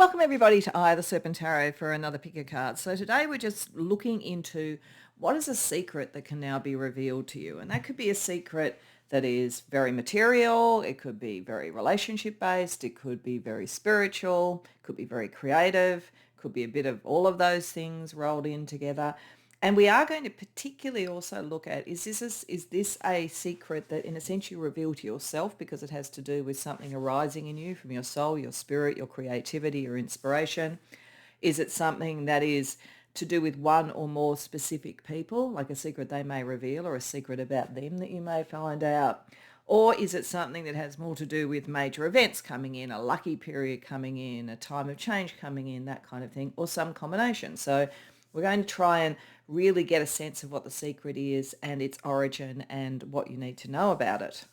Welcome everybody to Eye of the Serpent Tarot for another pick a card. So today we're just looking into what is a secret that can now be revealed to you. And that could be a secret that is very material, it could be very relationship based, it could be very spiritual, it could be very creative, it could be a bit of all of those things rolled in together. And we are going to particularly also look at, is this a secret that in a sense you reveal to yourself because it has to do with something arising in you from your soul, your spirit, your creativity, your inspiration? Is it something that is to do with one or more specific people, like a secret they may reveal or a secret about them that you may find out? Or is it something that has more to do with major events coming in, a lucky period coming in, a time of change coming in, that kind of thing, or some combination? So we're going to try and really get a sense of what the secret is and its origin and what you need to know about it.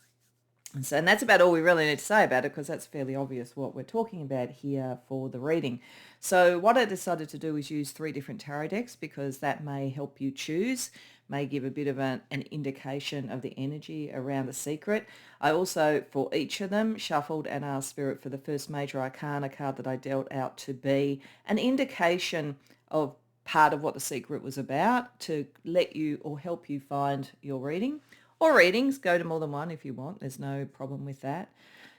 And that's about all we really need to say about it because that's fairly obvious what we're talking about here for the reading. So what I decided to do is use 3 different tarot decks because that may help you choose, may give a bit of an indication of the energy around the secret. I also, for each of them, shuffled and asked Spirit for the first major arcana card that I dealt out to be an indication of part of what the secret was about to let you or help you find your reading. Or readings, go to more than one if you want. There's no problem with that.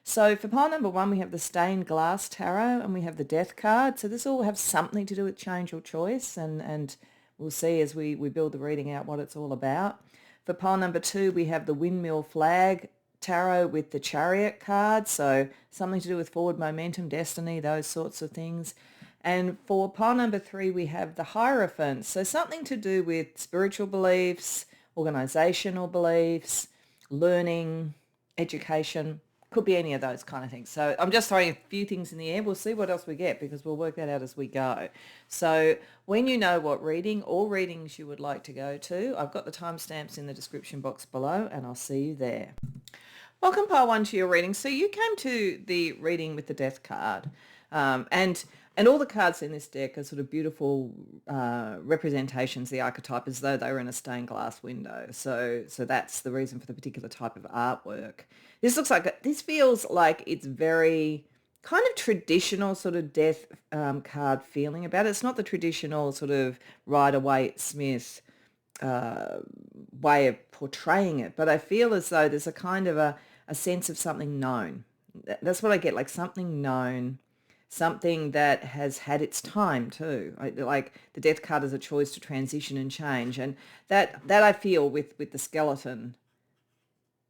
So for pile number 1, we have the Stained Glass Tarot and we have the Death card. So this all will have something to do with change or choice and we'll see as we build the reading out what it's all about. For pile number 2, we have the Windmill Flag Tarot with the Chariot card. So something to do with forward momentum, destiny, those sorts of things. And for pile number 3, we have the Hierophant. So something to do with spiritual beliefs, organizational beliefs, learning, education, could be any of those kind of things. So I'm just throwing a few things in the air. We'll see what else we get because we'll work that out as we go. So when you know what reading or readings you would like to go to, I've got the timestamps in the description box below and I'll see you there. Welcome pile 1 to your reading. So you came to the reading with the Death card and all the cards in this deck are sort of beautiful representations, the archetype, as though they were in a stained glass window. So that's the reason for the particular type of artwork. This feels like it's very kind of traditional sort of death card feeling about it. It's not the traditional sort of Rider-Waite-Smith way of portraying it, but I feel as though there's a kind of a sense of something known. That's what I get, like something known, something that has had its time too. Like the Death card is a choice to transition and change, and that I feel with the skeleton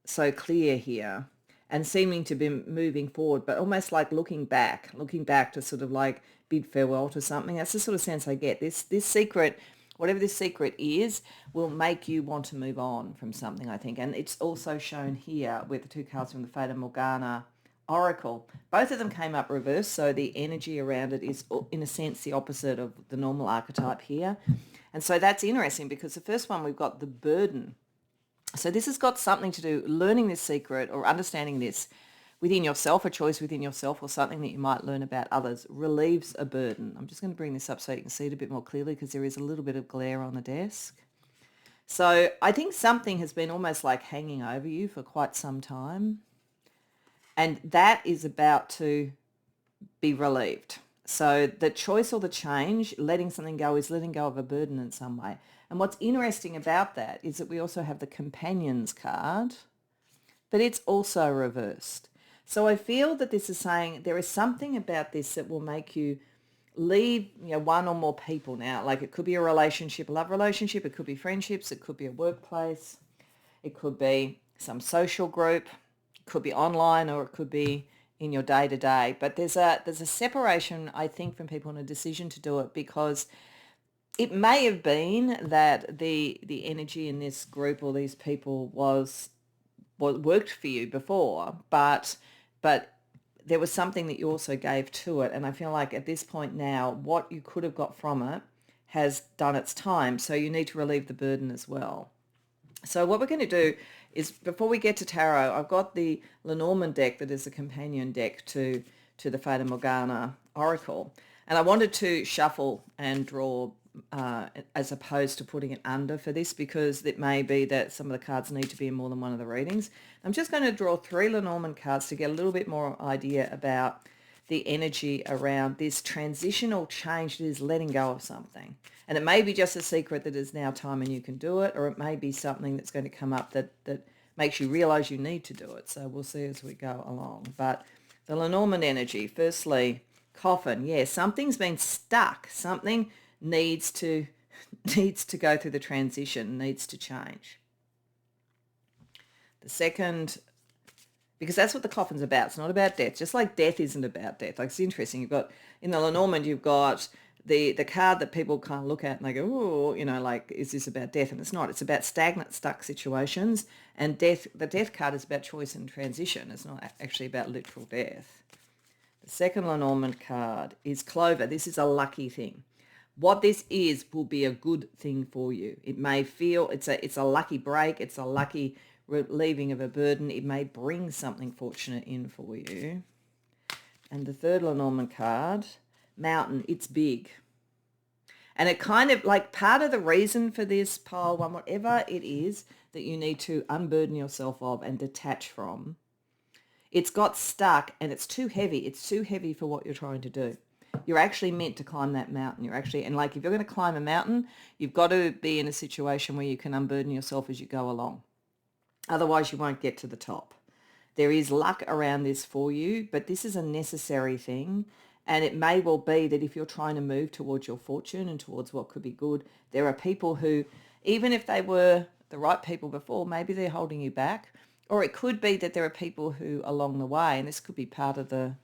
so clear here and seeming to be moving forward, but almost like looking back to sort of like bid farewell to something. That's the sort of sense I get. This secret, whatever this secret is, will make you want to move on from something, I think. And it's also shown here with the 2 cards from the Fata Morgana Oracle. Both of them came up reversed, so the energy around it is in a sense the opposite of the normal archetype here. And so that's interesting because the first one we've got the burden. So this has got something to do, learning this secret or understanding this within yourself, a choice within yourself or something that you might learn about others, relieves a burden. I'm just going to bring this up so you can see it a bit more clearly because there is a little bit of glare on the desk. So I think something has been almost like hanging over you for quite some time. And that is about to be relieved. So the choice or the change, letting something go, is letting go of a burden in some way. And what's interesting about that is that we also have the Companions card, but it's also reversed. So I feel that this is saying there is something about this that will make you leave, one or more people now. Like it could be a relationship, a love relationship, it could be friendships, it could be a workplace, it could be some social group, could be online or it could be in your day-to-day, but there's a separation, I think, from people and a decision to do it because it may have been that the energy in this group or these people was what worked for you before, but there was something that you also gave to it, and I feel like at this point now what you could have got from it has done its time, so you need to relieve the burden as well. So what we're going to do is, before we get to tarot, I've got the Lenormand deck that is a companion deck to the Fata Morgana Oracle. And I wanted to shuffle and draw as opposed to putting it under for this because it may be that some of the cards need to be in more than one of the readings. I'm just going to draw 3 Lenormand cards to get a little bit more idea about the energy around this transitional change that is letting go of something. And it may be just a secret that is now time and you can do it, or it may be something that's going to come up that makes you realize you need to do it. So we'll see as we go along. But the Lenormand energy, firstly, coffin. Yeah, something's been stuck. Something needs to go through the transition, needs to change. The second, because that's what the coffin's about. It's not about death. Just like death isn't about death. Like, it's interesting. You've got, in the Lenormand, you've got the card that people kind of look at and they go, oh, like, is this about death? And it's not. It's about stagnant, stuck situations. And death, the death card is about choice and transition. It's not actually about literal death. The second Lenormand card is Clover. This is a lucky thing. What this is will be a good thing for you. It may feel it's a lucky break. It's a lucky relieving of a burden. It may bring something fortunate in for you. And the third Lenormand card, Mountain. It's big. And it kind of, like, part of the reason for this pile one, whatever it is that you need to unburden yourself of and detach from, it's got stuck and it's too heavy. It's too heavy for what you're trying to do. You're actually meant to climb that mountain. And like, if you're going to climb a mountain, you've got to be in a situation where you can unburden yourself as you go along. Otherwise, you won't get to the top. There is luck around this for you, but this is a necessary thing. And it may well be that if you're trying to move towards your fortune and towards what could be good, there are people who, even if they were the right people before, maybe they're holding you back. Or it could be that there are people who along the way, and this could be part of the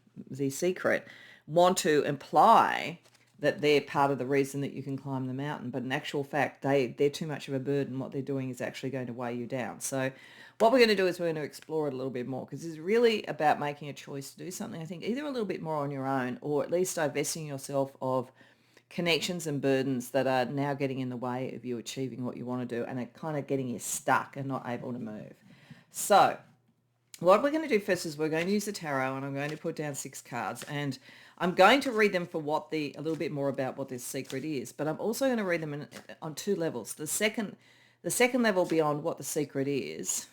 secret, want to imply that they're part of the reason that you can climb the mountain. But in actual fact, they're too much of a burden. What they're doing is actually going to weigh you down. So what we're going to do is we're going to explore it a little bit more, because it's really about making a choice to do something, I think, either a little bit more on your own, or at least divesting yourself of connections and burdens that are now getting in the way of you achieving what you want to do, and are kind of getting you stuck and not able to move. So what we're going to do first is we're going to use the tarot, and I'm going to put down 6 cards, and I'm going to read them for a little bit more about what this secret is, but I'm also going to read them on 2 levels. The second level beyond what the secret is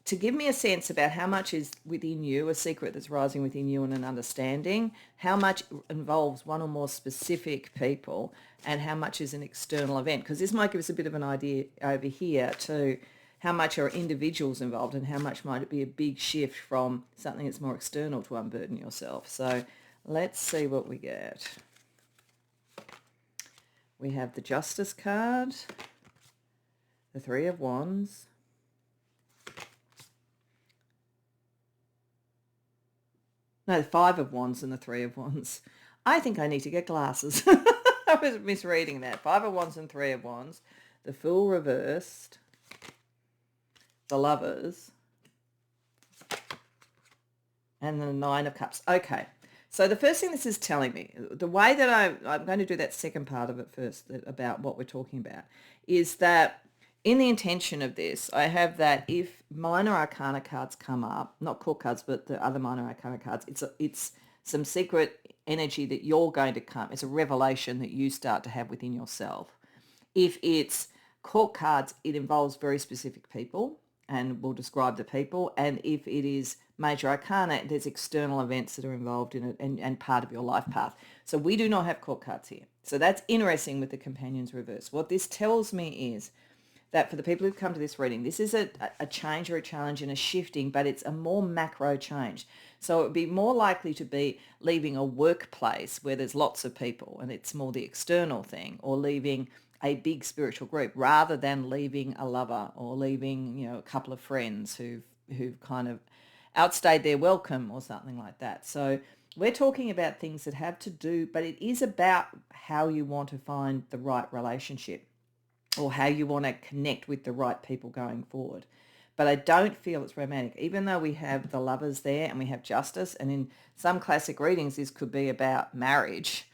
to give me a sense about how much is within you, a secret that's rising within you, and an understanding, how much involves one or more specific people, and how much is an external event, because this might give us a bit of an idea over here to how much are individuals involved and how much might it be a big shift from something that's more external to unburden yourself. So let's see what we get. We have the Justice card, the 3 of Wands, the 5 of Wands and the 3 of Wands. I think I need to get glasses. I was misreading that. 5 of Wands and 3 of Wands, the Fool reversed, the Lovers, and the 9 of Cups. Okay, so the first thing this is telling me, the way that I'm going to do that second part of it first, about what we're talking about, is that in the intention of this, I have that if minor arcana cards come up, not court cards, but the other minor arcana cards, it's some secret energy that you're going to come. It's a revelation that you start to have within yourself. If it's court cards, it involves very specific people, and we'll describe the people. And if it is major arcana, there's external events that are involved in it and part of your life path. So we do not have court cards here. So that's interesting with the Companions reverse. What this tells me is that for the people who've come to this reading, this is a change or a challenge and a shifting, but it's a more macro change. So it would be more likely to be leaving a workplace where there's lots of people and it's more the external thing, or leaving a big spiritual group, rather than leaving a lover or leaving, a couple of friends who've kind of outstayed their welcome or something like that. So we're talking about things that have to do, but it is about how you want to find the right relationship, or how you want to connect with the right people going forward. But I don't feel it's romantic, even though we have the Lovers there and we have Justice, and in some classic readings this could be about marriage.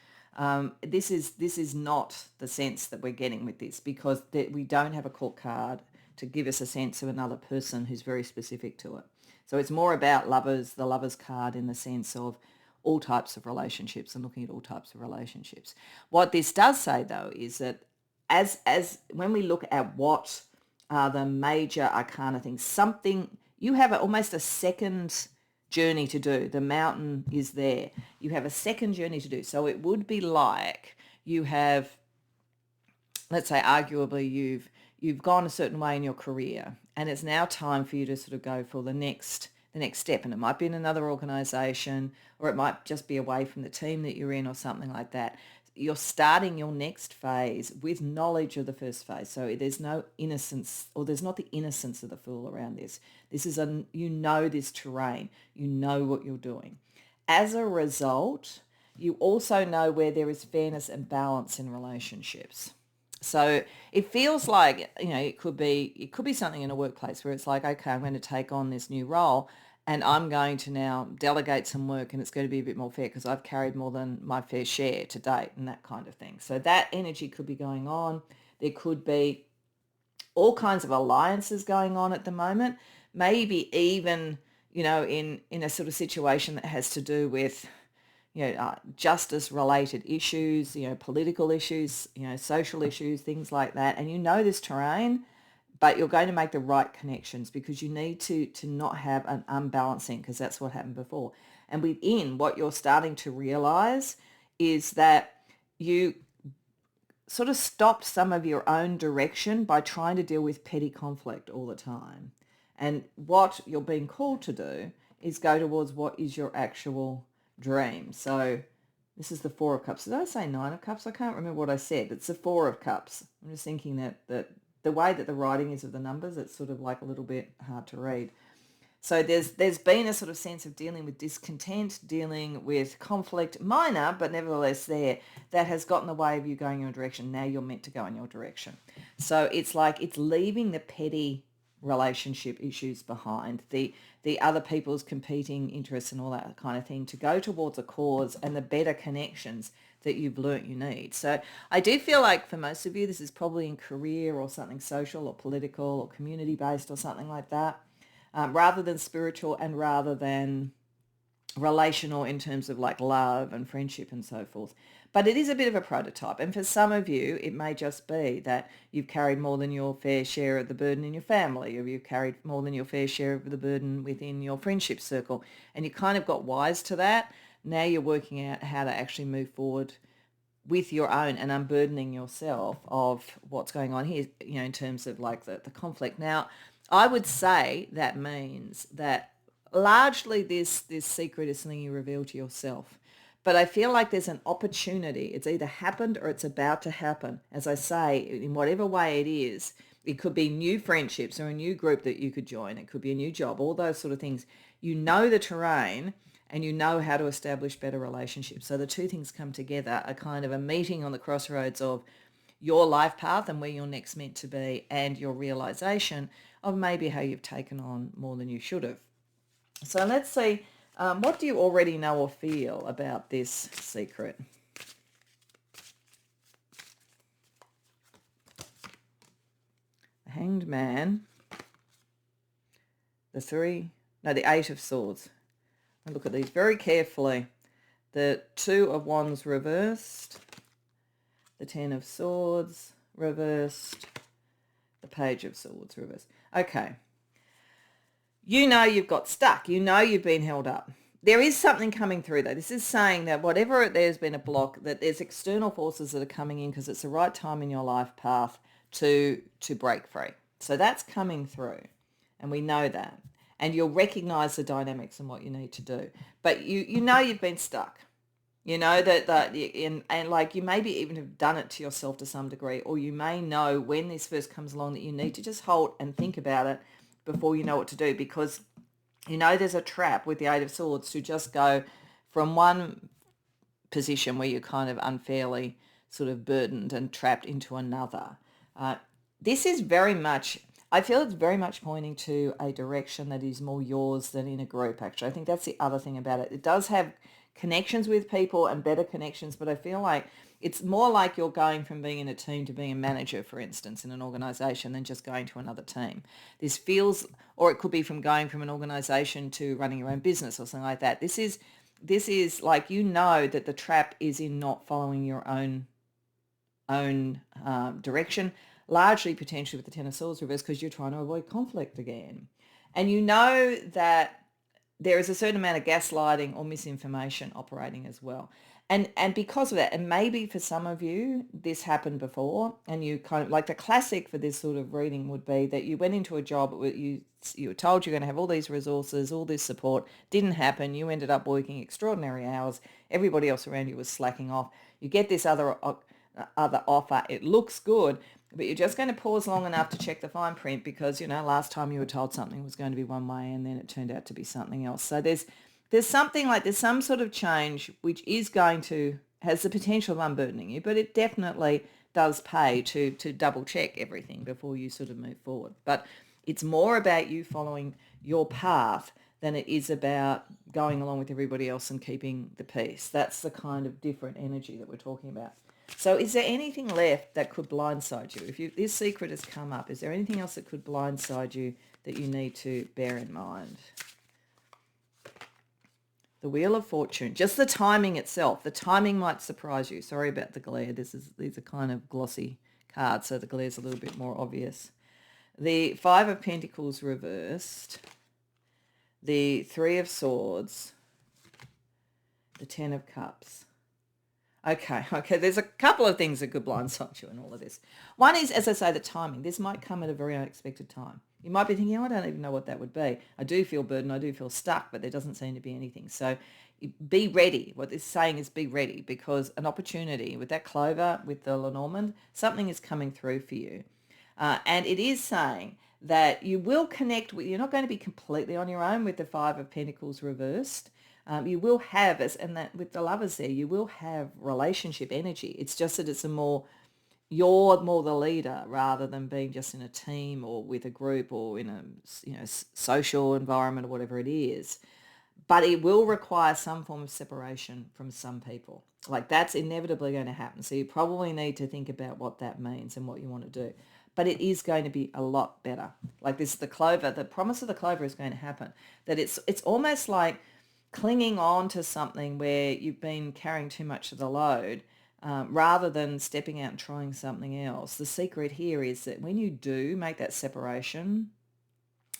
This is not the sense that we're getting with this, because we don't have a court card to give us a sense of another person who's very specific to it. So it's more about lovers, the Lovers card, in the sense of all types of relationships and looking at all types of relationships. What this does say, though, is that as when we look at what are the major arcana things, something, you have almost a second journey to do. The mountain is there. You have a second journey to do. So it would be like you have, let's say, arguably you've gone a certain way in your career, and it's now time for you to sort of go for the next step. And it might be in another organization, or it might just be away from the team that you're in or something like that. You're starting your next phase with knowledge of the first phase. So there's no innocence, or there's not the innocence of the fool around this. This is you know this terrain. You know what you're doing. As a result, you also know where there is fairness and balance in relationships. So it feels like, it could be something in a workplace where it's like, okay, I'm going to take on this new role, and I'm going to now delegate some work, and it's going to be a bit more fair because I've carried more than my fair share to date, and that kind of thing. So that energy could be going on. There could be all kinds of alliances going on at the moment, maybe even, in a sort of situation that has to do with, justice related issues, political issues, social issues, things like that. And this terrain, but you're going to make the right connections because you need to not have an unbalancing, because that's what happened before. And within what you're starting to realize is that you sort of stopped some of your own direction by trying to deal with petty conflict all the time. And what you're being called to do is go towards what is your actual dream. So this is the Four of Cups. Did I say Nine of Cups? I can't remember what I said. It's the Four of Cups. I'm just thinking that the way that the writing is of the numbers, it's sort of like a little bit hard to read. So there's been a sort of sense of dealing with discontent, dealing with conflict, minor, but nevertheless there, that has gotten in the way of you going your direction. Now you're meant to go in your direction. So it's like it's leaving the petty relationship issues behind, the other people's competing interests and all that kind of thing, to go towards a cause and the better connections that you've learnt you need. So I do feel like for most of you, this is probably in career or something social or political or community-based or something like that, rather than spiritual and rather than relational in terms of like love and friendship and so forth. But it is a bit of a prototype. And for some of you, it may just be that you've carried more than your fair share of the burden in your family, or you've carried more than your fair share of the burden within your friendship circle. And you kind of got wise to that. Now you're working out how to actually move forward with your own and unburdening yourself of what's going on here, in terms of like the conflict. Now, I would say that means that largely this secret is something you reveal to yourself. But I feel like there's an opportunity. It's either happened or it's about to happen. As I say, in whatever way it is, it could be new friendships or a new group that you could join. It could be a new job, all those sort of things. You know the terrain and you know how to establish better relationships. So the two things come together, a kind of a meeting on the crossroads of your life path and where you're next meant to be, and your realization of maybe how you've taken on more than you should have. So let's see, what do you already know or feel about this secret? The Hanged Man, the Eight of Swords. I look at these very carefully. The Two of Wands reversed, the Ten of Swords reversed, the Page of Swords reversed. Okay. You've got stuck. You've been held up. There is something coming through though. This is saying that whatever there's been a block, that there's external forces that are coming in because it's the right time in your life path to break free. So that's coming through, and we know that. And you'll recognize the dynamics and what you need to do. But you've been stuck. And like you maybe even have done it to yourself to some degree, or you may know when this first comes along that you need to just halt and think about it before you know what to do, because there's a trap with the Eight of Swords to just go from one position where you're kind of unfairly sort of burdened and trapped into another. This is I feel it's very much pointing to a direction that is more yours than in a group, actually. I think that's the other thing about it. It does have connections with people and better connections, but I feel like it's more like you're going from being in a team to being a manager, for instance, in an organization, than just going to another team. This feels, or it could be from going from an organization to running your own business or something like that. This is like, that the trap is in not following your own direction, largely potentially with the Ten of Swords reverse, because you're trying to avoid conflict again. And that there is a certain amount of gaslighting or misinformation operating as well. And because of that, and maybe for some of you, this happened before, and you kind of, like the classic for this sort of reading would be that you went into a job, you were told you're going to have all these resources, all this support, didn't happen, you ended up working extraordinary hours, everybody else around you was slacking off, you get this other offer, it looks good, but you're just going to pause long enough to check the fine print because, last time you were told something was going to be one way and then it turned out to be something else. So there's something like there's some sort of change which is going to, has the potential of unburdening you, but it definitely does pay to double check everything before you sort of move forward. But it's more about you following your path than it is about going along with everybody else and keeping the peace. That's the kind of different energy that we're talking about. So is there anything left that could blindside you? If this secret has come up, is there anything else that could blindside you that you need to bear in mind? The Wheel of Fortune, just the timing itself. The timing might surprise you. Sorry about the glare. These are kind of glossy cards, so the glare's a little bit more obvious. The Five of Pentacles reversed, the Three of Swords, the Ten of Cups. Okay, there's a couple of things that could blindside you in all of this. One is, as I say, the timing. This might come at a very unexpected time. You might be thinking, I don't even know what that would be. I do feel burdened, I do feel stuck, but there doesn't seem to be anything. So be ready. What this is saying is be ready, because an opportunity with that clover, with the Lenormand, something is coming through for you. And it is saying that you will connect with, you're not going to be completely on your own with the Five of Pentacles reversed. You will have, and that with the Lovers there, you will have relationship energy. It's just that you're more the leader rather than being just in a team or with a group or in a social environment or whatever it is. But it will require some form of separation from some people. Like that's inevitably going to happen. So you probably need to think about what that means and what you want to do. But it is going to be a lot better. Like this, the clover, the promise of the clover is going to happen. That it's almost like clinging on to something where you've been carrying too much of the load, rather than stepping out and trying something else. The secret here is that when you do make that separation,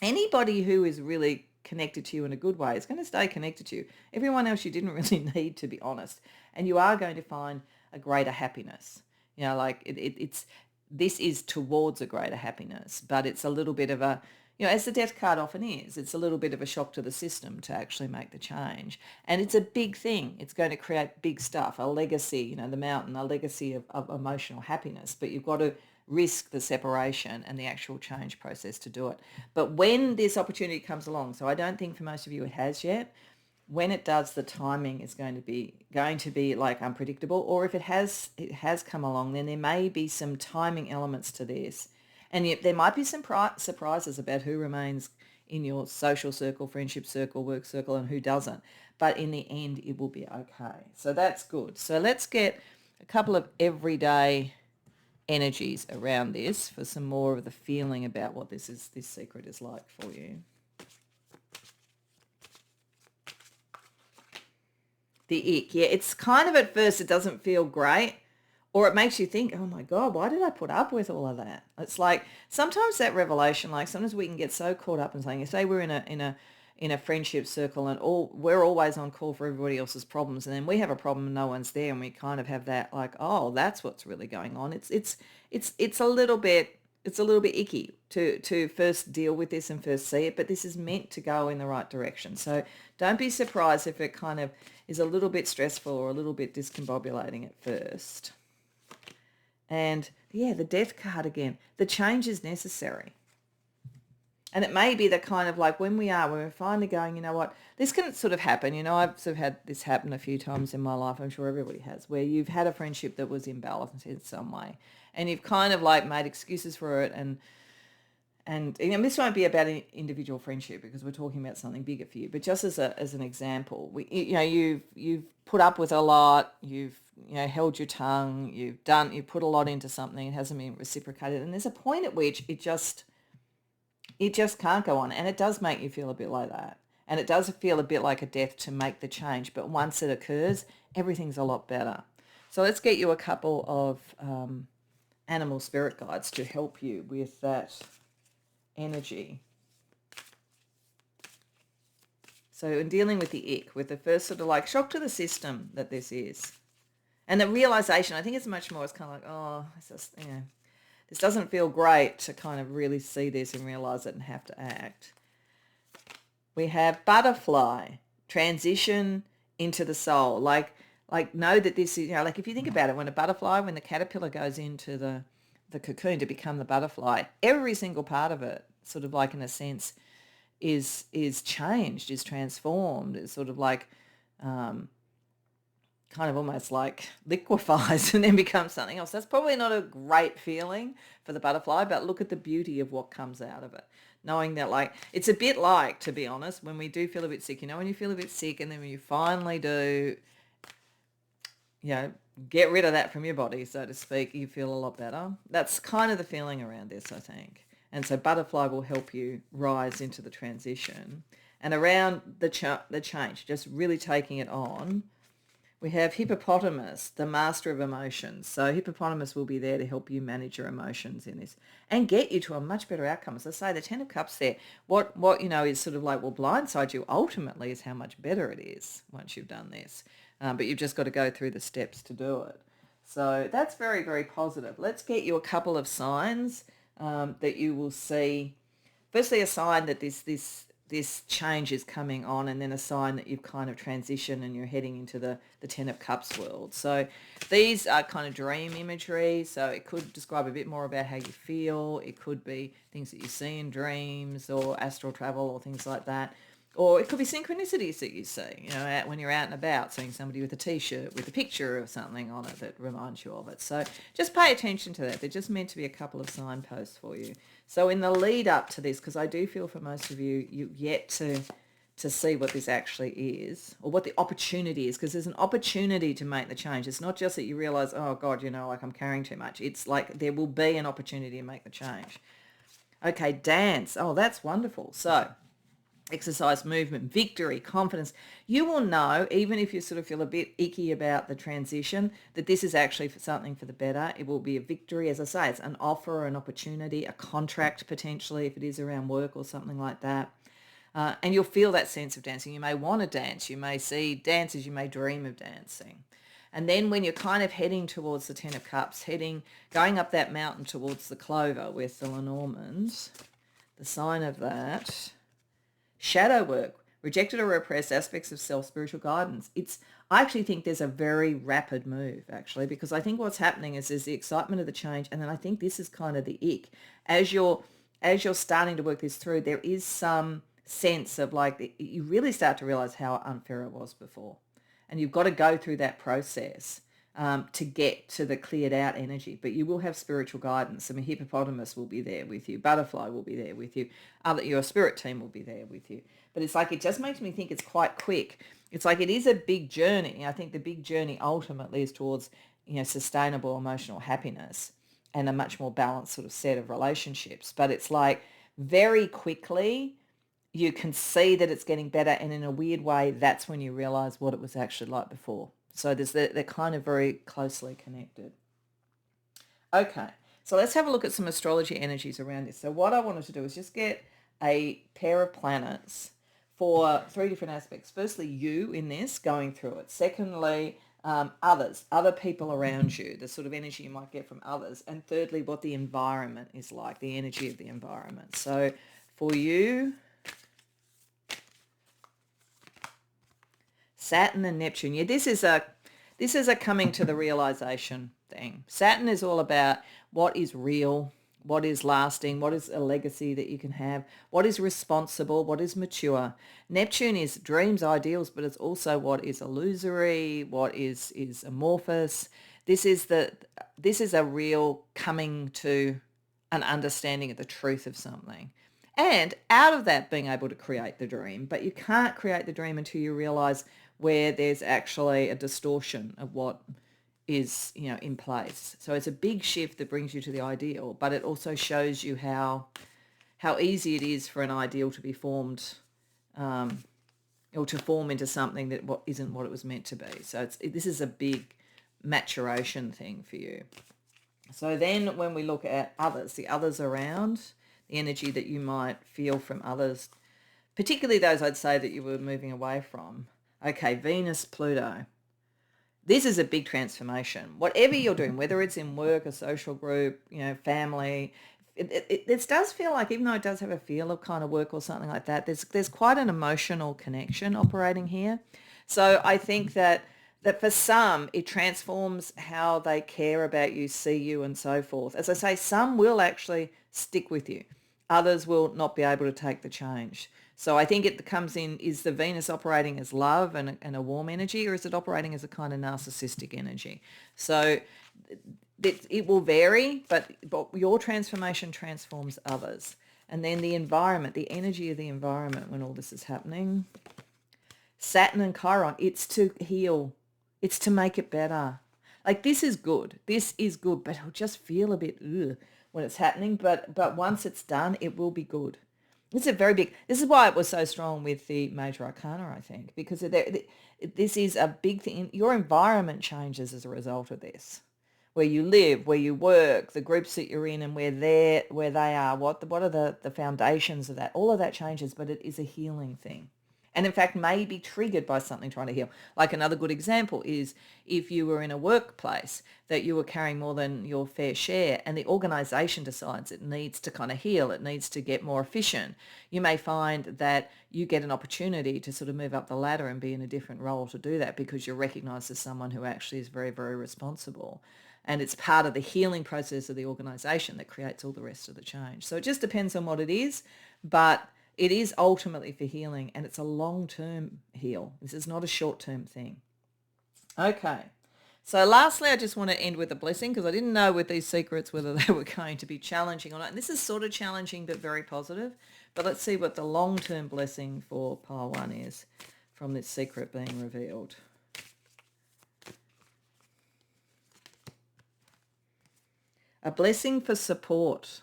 anybody who is really connected to you in a good way is going to stay connected to you. Everyone else you didn't really need, to be honest. And you are going to find a greater happiness. This is towards a greater happiness, but it's a little bit of a, as the Death card often is, it's a little bit of a shock to the system to actually make the change. And it's a big thing. It's going to create big stuff, a legacy, the mountain, a legacy of emotional happiness. But you've got to risk the separation and the actual change process to do it. But when this opportunity comes along, so I don't think for most of you it has yet, when it does, the timing is going to be like unpredictable. Or if it has come along, then there may be some timing elements to this. And yet there might be some surprises about who remains in your social circle, friendship circle, work circle, and who doesn't. But in the end, it will be okay. So that's good. So let's get a couple of everyday energies around this for some more of the feeling about what this secret is like for you. The ick. Yeah, it's kind of at first it doesn't feel great. Or it makes you think, oh my God, why did I put up with all of that? It's like sometimes that revelation, like sometimes we can get so caught up in saying, say we're in a friendship circle and we're always on call for everybody else's problems, and then we have a problem and no one's there, and we kind of have that like, oh, that's what's really going on. It's a little bit icky to first deal with this and first see it, but this is meant to go in the right direction. So don't be surprised if it kind of is a little bit stressful or a little bit discombobulating at first. And yeah, the Death card again, the change is necessary. And it may be the kind of like when we're finally going, you know what, this can sort of happen. I've sort of had this happen a few times in my life. I'm sure everybody has, where you've had a friendship that was imbalanced in some way and you've kind of like made excuses for it. And this won't be about an individual friendship because we're talking about something bigger for you. But just as an example, you've put up with a lot. You've held your tongue. You've put a lot into something. It hasn't been reciprocated. And there's a point at which it just can't go on. And it does make you feel a bit like that. And it does feel a bit like a death to make the change. But once it occurs, everything's a lot better. So let's get you a couple of animal spirit guides to help you with that energy. So in dealing with the ick, with the first sort of like shock to the system that this is. And the realization, I think it's much more, it's kind of like, oh, it's just, this doesn't feel great to kind of really see this and realize it and have to act. We have butterfly, transition into the soul. Like know that this is, like if you think about it, when the caterpillar goes into the cocoon to become the butterfly, every single part of it, sort of like in a sense, is changed, is transformed. It's sort of like kind of almost like liquefies and then becomes something else. That's probably not a great feeling for the butterfly, but look at the beauty of what comes out of it. Knowing that, like, it's a bit like, to be honest, when we do feel a bit sick, when you feel a bit sick and then when you finally do, get rid of that from your body, so to speak, you feel a lot better. That's kind of the feeling around this, I think. And so butterfly will help you rise into the transition. And around the change, just really taking it on, we have hippopotamus, the master of emotions. So hippopotamus will be there to help you manage your emotions in this and get you to a much better outcome. As I say, the Ten of Cups there, what is sort of like will blindside you ultimately is how much better it is once you've done this. But you've just got to go through the steps to do it. So that's very, very positive. Let's get you a couple of signs that you will see. Firstly, a sign that this change is coming on, and then a sign that you've kind of transitioned and you're heading into the Ten of Cups world. So these are kind of dream imagery. So it could describe a bit more about how you feel. It could be things that you see in dreams or astral travel or things like that. Or it could be synchronicities that you see, when you're out and about, seeing somebody with a T-shirt with a picture of something on it that reminds you of it. So just pay attention to that. They're just meant to be a couple of signposts for you. So in the lead up to this, because I do feel for most of you, you've yet to see what this actually is or what the opportunity is, because there's an opportunity to make the change. It's not just that you realize, oh God, like I'm carrying too much. It's like there will be an opportunity to make the change. Okay, dance. Oh, that's wonderful. So exercise, movement, victory, confidence. You will know, even if you sort of feel a bit icky about the transition, that this is actually for something for the better. It will be a victory. As I say, it's an offer, an opportunity, a contract potentially, if it is around work or something like that. And you'll feel that sense of dancing. You may want to dance. You may see dances. You may dream of dancing. And then when you're kind of heading towards the Ten of Cups, going up that mountain towards the clover with the Lenormand, the sign of that, shadow work, rejected or repressed aspects of self, spiritual guidance. I actually think there's a very rapid move, actually, because I think what's happening is there's the excitement of the change, and then I think this is kind of the ick. As you're starting to work this through, there is some sense of like you really start to realize how unfair it was before, and you've got to go through that process to get to the cleared out energy. But you will have spiritual guidance. I mean, hippopotamus will be there with you. Butterfly will be there with you. Your spirit team will be there with you. But it's like, it just makes me think it's quite quick. It's like it is a big journey. I think the big journey ultimately is towards, sustainable emotional happiness and a much more balanced sort of set of relationships. But it's like very quickly you can see that it's getting better. And in a weird way, that's when you realize what it was actually like before. So they're kind of very closely connected. Okay, so let's have a look at some astrology energies around this. So what I wanted to do is just get a pair of planets for 3 different aspects. Firstly, you in this, going through it. Secondly, other people around you, the sort of energy you might get from others. And thirdly, what the environment is like, the energy of the environment. So for you, Saturn and Neptune. Yeah, this is a coming to the realization thing. Saturn is all about what is real, what is lasting, what is a legacy that you can have, what is responsible, what is mature. Neptune is dreams, ideals, but it's also what is illusory, what is amorphous. This is a real coming to an understanding of the truth of something. And out of that, being able to create the dream. But you can't create the dream until you realize where there's actually a distortion of what is, in place. So it's a big shift that brings you to the ideal, but it also shows you how easy it is for an ideal to be formed, or to form into something that isn't what it was meant to be. So this is a big maturation thing for you. So then when we look at others, the others around, the energy that you might feel from others, particularly those I'd say that you were moving away from. Okay, Venus, Pluto. This is a big transformation. Whatever you're doing, whether it's in work, a social group, family, it does feel like, even though it does have a feel of kind of work or something like that, there's quite an emotional connection operating here. So I think that for some, it transforms how they care about you, see you, and so forth. As I say, some will actually stick with you. Others will not be able to take the change. So I think it comes in, is the Venus operating as love and a warm energy, or is it operating as a kind of narcissistic energy? So it will vary, but your transformation transforms others. And then the environment, the energy of the environment when all this is happening. Saturn and Chiron, it's to heal. It's to make it better. Like, this is good. This is good, but it'll just feel a bit ugh when it's happening. But once it's done, it will be good. It's a very big, this is why it was so strong with the major arcana, I think, because this is a big thing. Your environment changes as a result of this. Where you live, where you work, the groups that you're in, and where they are, what are the foundations of that. All of that changes, but it is a healing thing. And in fact, may be triggered by something trying to heal. Like, another good example is if you were in a workplace that you were carrying more than your fair share, and the organisation decides it needs to kind of heal, it needs to get more efficient, you may find that you get an opportunity to sort of move up the ladder and be in a different role to do that, because you're recognised as someone who actually is very, very responsible. And it's part of the healing process of the organisation that creates all the rest of the change. So it just depends on what it is, but it is ultimately for healing, and it's a long-term heal. This is not a short-term thing. Okay. So lastly, I just want to end with a blessing, because I didn't know with these secrets whether they were going to be challenging or not. And this is sort of challenging but very positive. But let's see what the long-term blessing for pile 1 is from this secret being revealed. A blessing for support.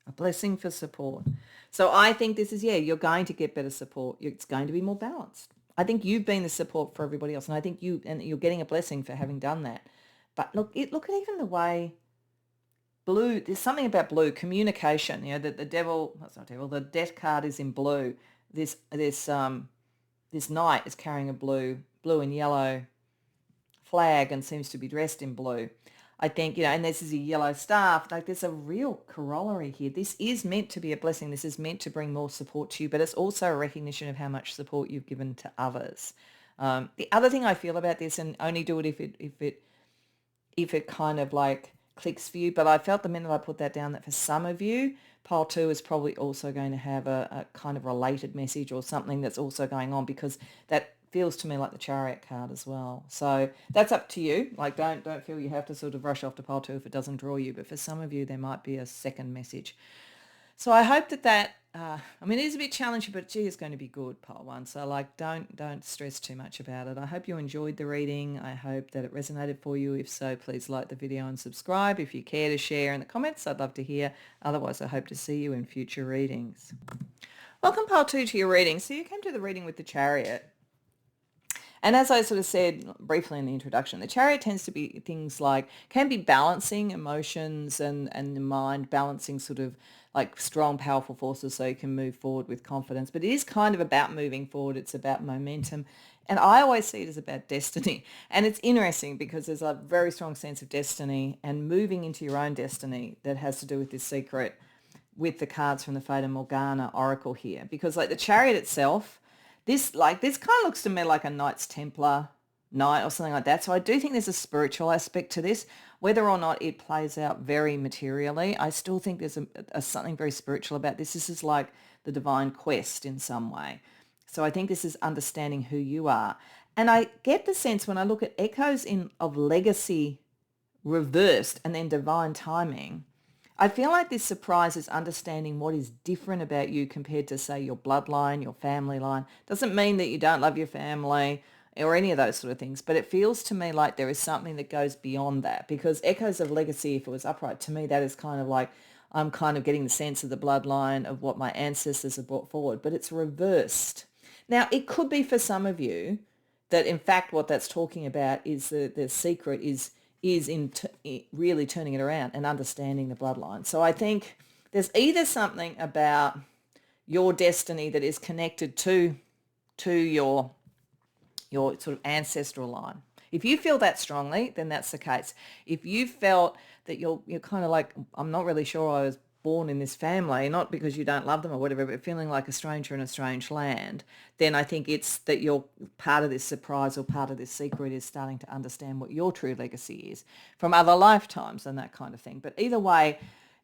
A blessing for support. So I think this is, you're going to get better support. It's going to be more balanced. I think you've been the support for everybody else, and I think you're getting a blessing for having done that. But look at even the way blue, there's something about blue, communication, that the devil, that's not devil, the death card is in blue. This knight is carrying a blue and yellow flag and seems to be dressed in blue. I think, and this is a yellow staff, like, there's a real corollary here. This is meant to be a blessing. This is meant to bring more support to you, but it's also a recognition of how much support you've given to others. The other thing I feel about this, and only do it if it kind of like clicks for you, but I felt the minute I put that down that for some of you, pile 2 is probably also going to have a kind of related message or something that's also going on, because that feels to me like the Chariot card as well. So that's up to you. Like, don't feel you have to sort of rush off to pile 2 if it doesn't draw you. But for some of you, there might be a second message. So I hope that it is a bit challenging, but gee, it's going to be good, pile 1. So like, don't stress too much about it. I hope you enjoyed the reading. I hope that it resonated for you. If so, please like the video and subscribe. If you care to share in the comments, I'd love to hear. Otherwise, I hope to see you in future readings. Welcome, pile 2, to your reading. So you came to the reading with the Chariot. And as I sort of said briefly in the introduction, the Chariot tends to be things like, can be balancing emotions and the mind, balancing sort of like strong, powerful forces so you can move forward with confidence. But it is kind of about moving forward. It's about momentum. And I always see it as about destiny. And it's interesting because there's a very strong sense of destiny and moving into your own destiny that has to do with this secret with the cards from the Fata Morgana Oracle here. Because like the Chariot itself, this kind of looks to me like a Knights Templar knight or something like that. So I do think there's a spiritual aspect to this. Whether or not it plays out very materially, I still think there's a something very spiritual about this. This is like the divine quest in some way. So I think this is understanding who you are. And I get the sense when I look at echoes of legacy reversed and then divine timing, I feel like this surprise is understanding what is different about you compared to, say, your bloodline, your family line. Doesn't mean that you don't love your family or any of those sort of things, but it feels to me like there is something that goes beyond that, because echoes of legacy, if it was upright, to me that is kind of like I'm kind of getting the sense of the bloodline of what my ancestors have brought forward, but it's reversed. Now, it could be for some of you that, in fact, what that's talking about is the secret is really turning it around and understanding the bloodline. So I think there's either something about your destiny that is connected to your sort of ancestral line. If you feel that strongly, then that's the case. If you felt that you're kind of like, I'm not really sure I was born in this family, not because you don't love them or whatever, but feeling like a stranger in a strange land, then I think it's that you're part of this surprise or part of this secret is starting to understand what your true legacy is from other lifetimes and that kind of thing. But either way,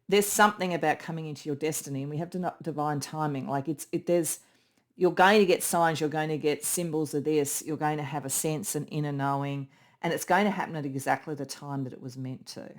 there's something about coming into your destiny, and we have divine timing. Like there's you're going to get signs, you're going to get symbols of this, you're going to have a sense, an inner knowing, and it's going to happen at exactly the time that it was meant to.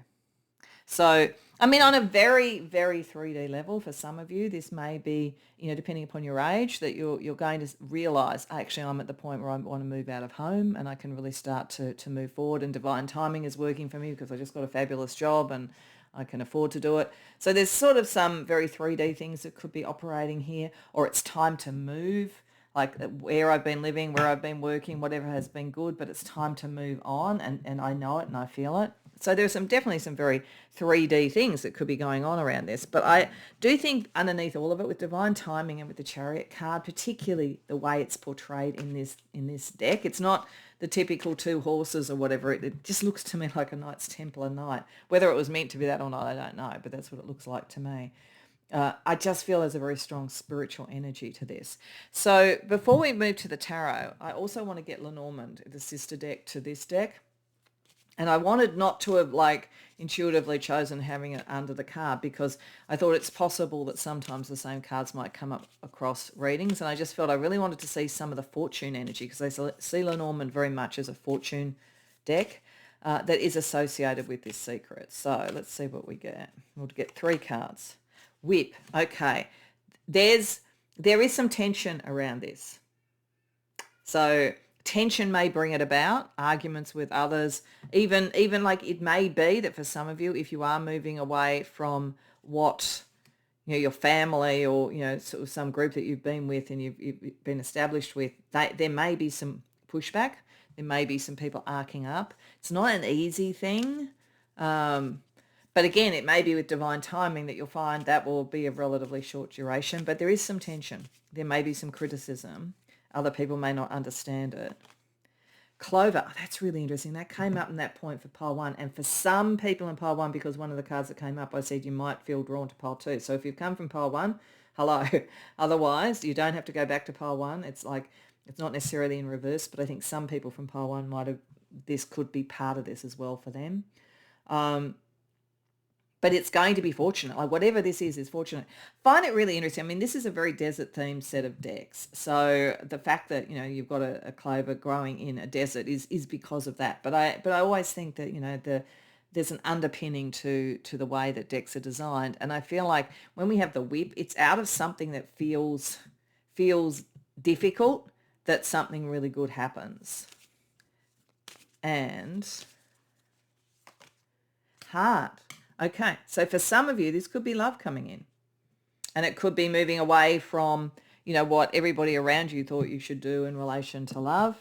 So, I mean, on a very, very 3D level, for some of you, this may be, depending upon your age, that you're going to realize, actually, I'm at the point where I want to move out of home and I can really start to move forward, and divine timing is working for me because I just got a fabulous job and I can afford to do it. So there's sort of some very 3D things that could be operating here, or it's time to move, like where I've been living, where I've been working, whatever has been good, but it's time to move on, and I know it and I feel it. So there's definitely some very 3D things that could be going on around this. But I do think underneath all of it, with divine timing and with the Chariot card, particularly the way it's portrayed in this deck, it's not the typical two horses or whatever. It just looks to me like a Knights Templar knight. Whether it was meant to be that or not, I don't know, but that's what it looks like to me. I just feel there's a very strong spiritual energy to this. So before we move to the tarot, I also want to get Lenormand, the sister deck, to this deck. And I wanted not to have intuitively chosen having it under the card because I thought it's possible that sometimes the same cards might come up across readings. And I just felt I really wanted to see some of the fortune energy because I see Lenormand very much as a fortune deck that is associated with this secret. So let's see what we get. We'll get 3 cards. Whip. Okay. There is some tension around this. So tension may bring it about, arguments with others, even like it may be that for some of you, if you are moving away from what, your family or, sort of some group that you've been with and you've been established with, there may be some pushback. There may be some people arcing up. It's not an easy thing. But again, it may be with divine timing that you'll find that will be of relatively short duration, but there is some tension. There may be some criticism. Other people may not understand it. Clover, that's really interesting. That came up in that point for pile 1. And for some people in pile 1, because one of the cards that came up, I said you might feel drawn to pile 2. So if you've come from pile 1, hello. Otherwise, you don't have to go back to pile 1. It's not necessarily in reverse, but I think some people from pile 1 this could be part of this as well for them. But it's going to be fortunate. Like whatever this is fortunate. Find it really interesting. I mean, this is a very desert-themed set of decks. So the fact that, you've got a clover growing in a desert is because of that. But I always think that, there's an underpinning to the way that decks are designed. And I feel like when we have the whip, it's out of something that feels difficult that something really good happens. And heart. Okay, so for some of you, this could be love coming in. And it could be moving away from, what everybody around you thought you should do in relation to love,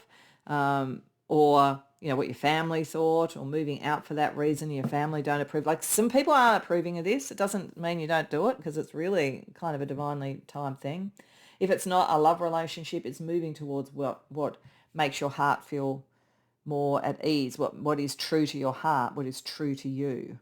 or, what your family thought, or moving out for that reason, your family don't approve. Like some people aren't approving of this. It doesn't mean you don't do it because it's really kind of a divinely timed thing. If it's not a love relationship, it's moving towards what makes your heart feel more at ease, what is true to your heart, what is true to you.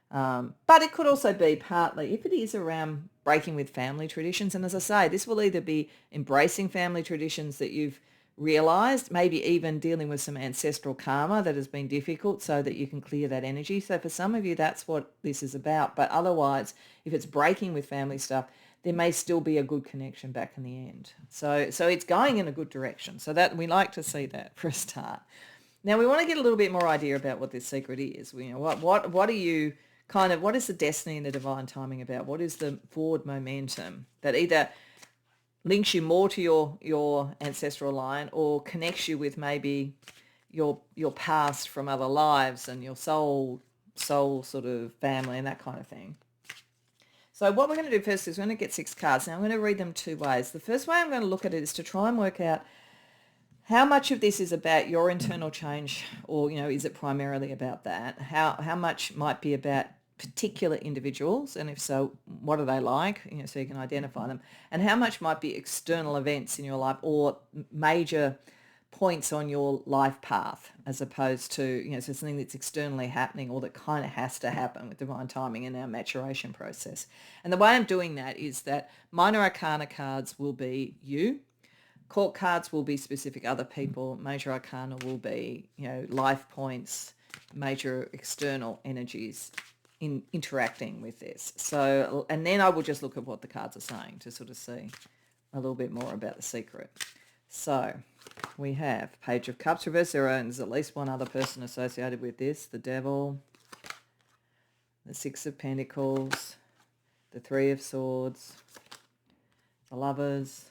But it could also be partly, if it is around breaking with family traditions, and as I say, this will either be embracing family traditions that you've realised, maybe even dealing with some ancestral karma that has been difficult so that you can clear that energy. So for some of you, that's what this is about. But otherwise, if it's breaking with family stuff, there may still be a good connection back in the end. So it's going in a good direction. So that we like to see that for a start. Now we want to get a little bit more idea about what this secret is. What are you... what is the destiny and the divine timing about? What is the forward momentum that either links you more to your ancestral line or connects you with maybe your past from other lives and your soul sort of family and that kind of thing? So what we're going to do first is we're going to get 6 cards. Now I'm going to read them 2 ways. The first way I'm going to look at it is to try and work out how much of this is about your internal change, or, is it primarily about that? How much might be about particular individuals, and if so, what are they like, so you can identify them, and how much might be external events in your life or major points on your life path, as opposed to, so something that's externally happening or that kind of has to happen with divine timing in our maturation process. And the way I'm doing that is that minor arcana cards will be you, court cards will be specific other people, major arcana will be, life points, major external energies in interacting with this. So, and then I will just look at what the cards are saying to sort of see a little bit more about the secret. So we have Page of Cups reverse. There's at least one other person associated with this. The Devil, the Six of Pentacles, the Three of Swords, the Lovers,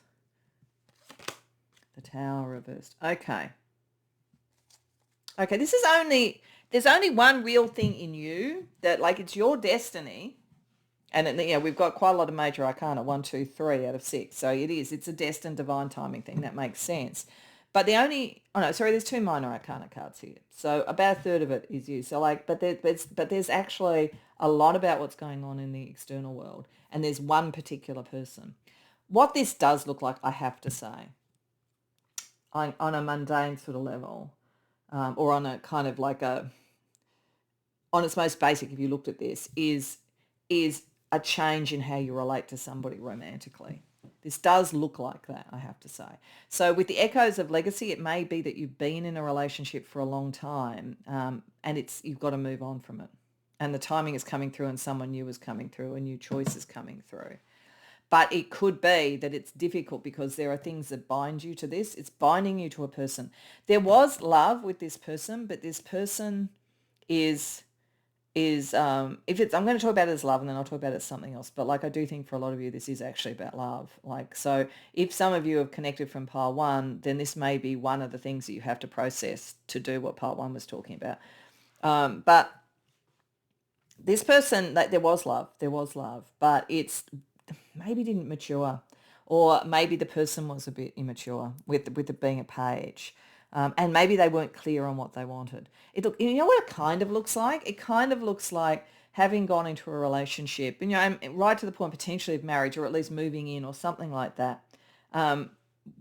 the Tower reversed. Okay, this is there's only one real thing in you that, like, it's your destiny. And, we've got quite a lot of major arcana, 1, 2, 3 out of 6. So it's a destined divine timing thing. That makes sense. But there's 2 minor arcana cards here. So about a third of it is you. So but there's actually a lot about what's going on in the external world. And there's one particular person. What this does look like, I have to say, on a mundane sort of level, or on a kind of like on its most basic, if you looked at this, is a change in how you relate to somebody romantically. This does look like that, I have to say. So with the echoes of legacy, it may be that you've been in a relationship for a long time, and you've got to move on from it. And the timing is coming through, and someone new is coming through, a new choice is coming through. But it could be that it's difficult because there are things that bind you to this. It's binding you to a person. There was love with this person, but this person is I'm going to talk about it as love, and then I'll talk about it as something else. But I do think for a lot of you, this is actually about love. So if some of you have connected from pile 1, then this may be one of the things that you have to process to do what part 1 was talking about. But this person, there was love, but it's maybe didn't mature, or maybe the person was a bit immature with it being a page. And maybe they weren't clear on what they wanted. You know what it kind of looks like? It kind of looks like having gone into a relationship, right to the point potentially of marriage, or at least moving in or something like that,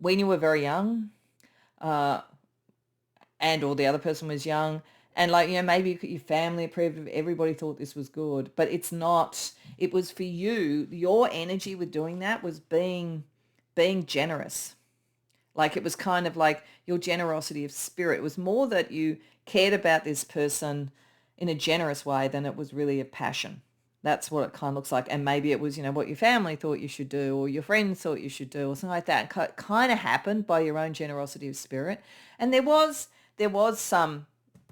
when you were very young, and or the other person was young, and maybe your family approved of it, everybody thought this was good, but it's not. It was for you, your energy with doing that was being generous. It was kind of like your generosity of spirit. It was more that you cared about this person in a generous way than it was really a passion. That's what it kind of looks like. And maybe it was, what your family thought you should do, or your friends thought you should do, or something like that. It kind of happened by your own generosity of spirit. And there was some,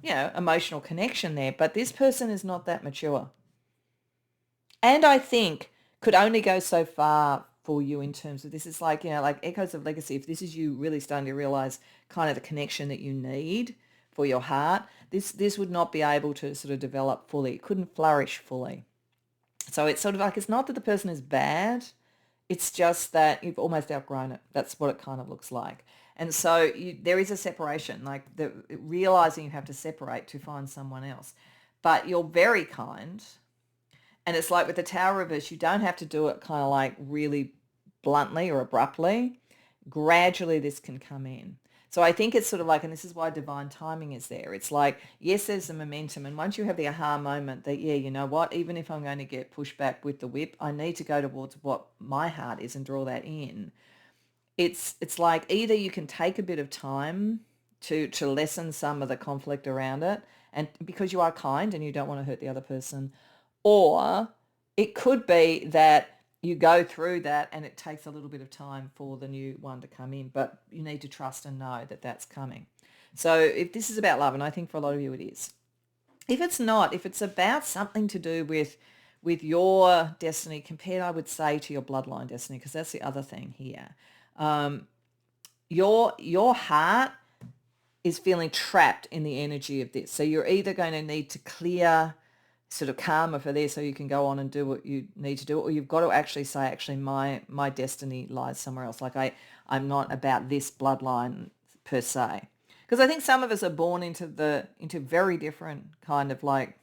emotional connection there, but this person is not that mature. And I think could only go so far for you in terms of this. Is like echoes of legacy. If this is you really starting to realize kind of the connection that you need for your heart, this would not be able to sort of develop fully. It couldn't flourish fully. So it's sort of like, it's not that the person is bad. It's just that you've almost outgrown it. That's what it kind of looks like. And so there is a separation, realizing you have to separate to find someone else. But you're very kind. And it's like with the Tower reverse, you don't have to do it kind of like really bluntly or abruptly. Gradually this can come in. So I think it's sort of like, and this is why divine timing is there. It's like, yes, there's the momentum. And once you have the aha moment that, yeah, you know what, even if I'm going to get pushed back with the whip, I need to go towards what my heart is and draw that in. It's like either you can take a bit of time to lessen some of the conflict around it, and because you are kind and you don't want to hurt the other person, or it could be that you go through that and it takes a little bit of time for the new one to come in, but you need to trust and know that that's coming. So if this is about love, and I think for a lot of you it is, if it's not, if it's about something to do with your destiny compared, I would say, to your bloodline destiny, because that's the other thing here. Your heart is feeling trapped in the energy of this. So you're either going to need to clear sort of karma for this so you can go on and do what you need to do, or you've got to actually say, actually, my destiny lies somewhere else. Like I'm not about this bloodline per se. Because I think some of us are born into very different kind of like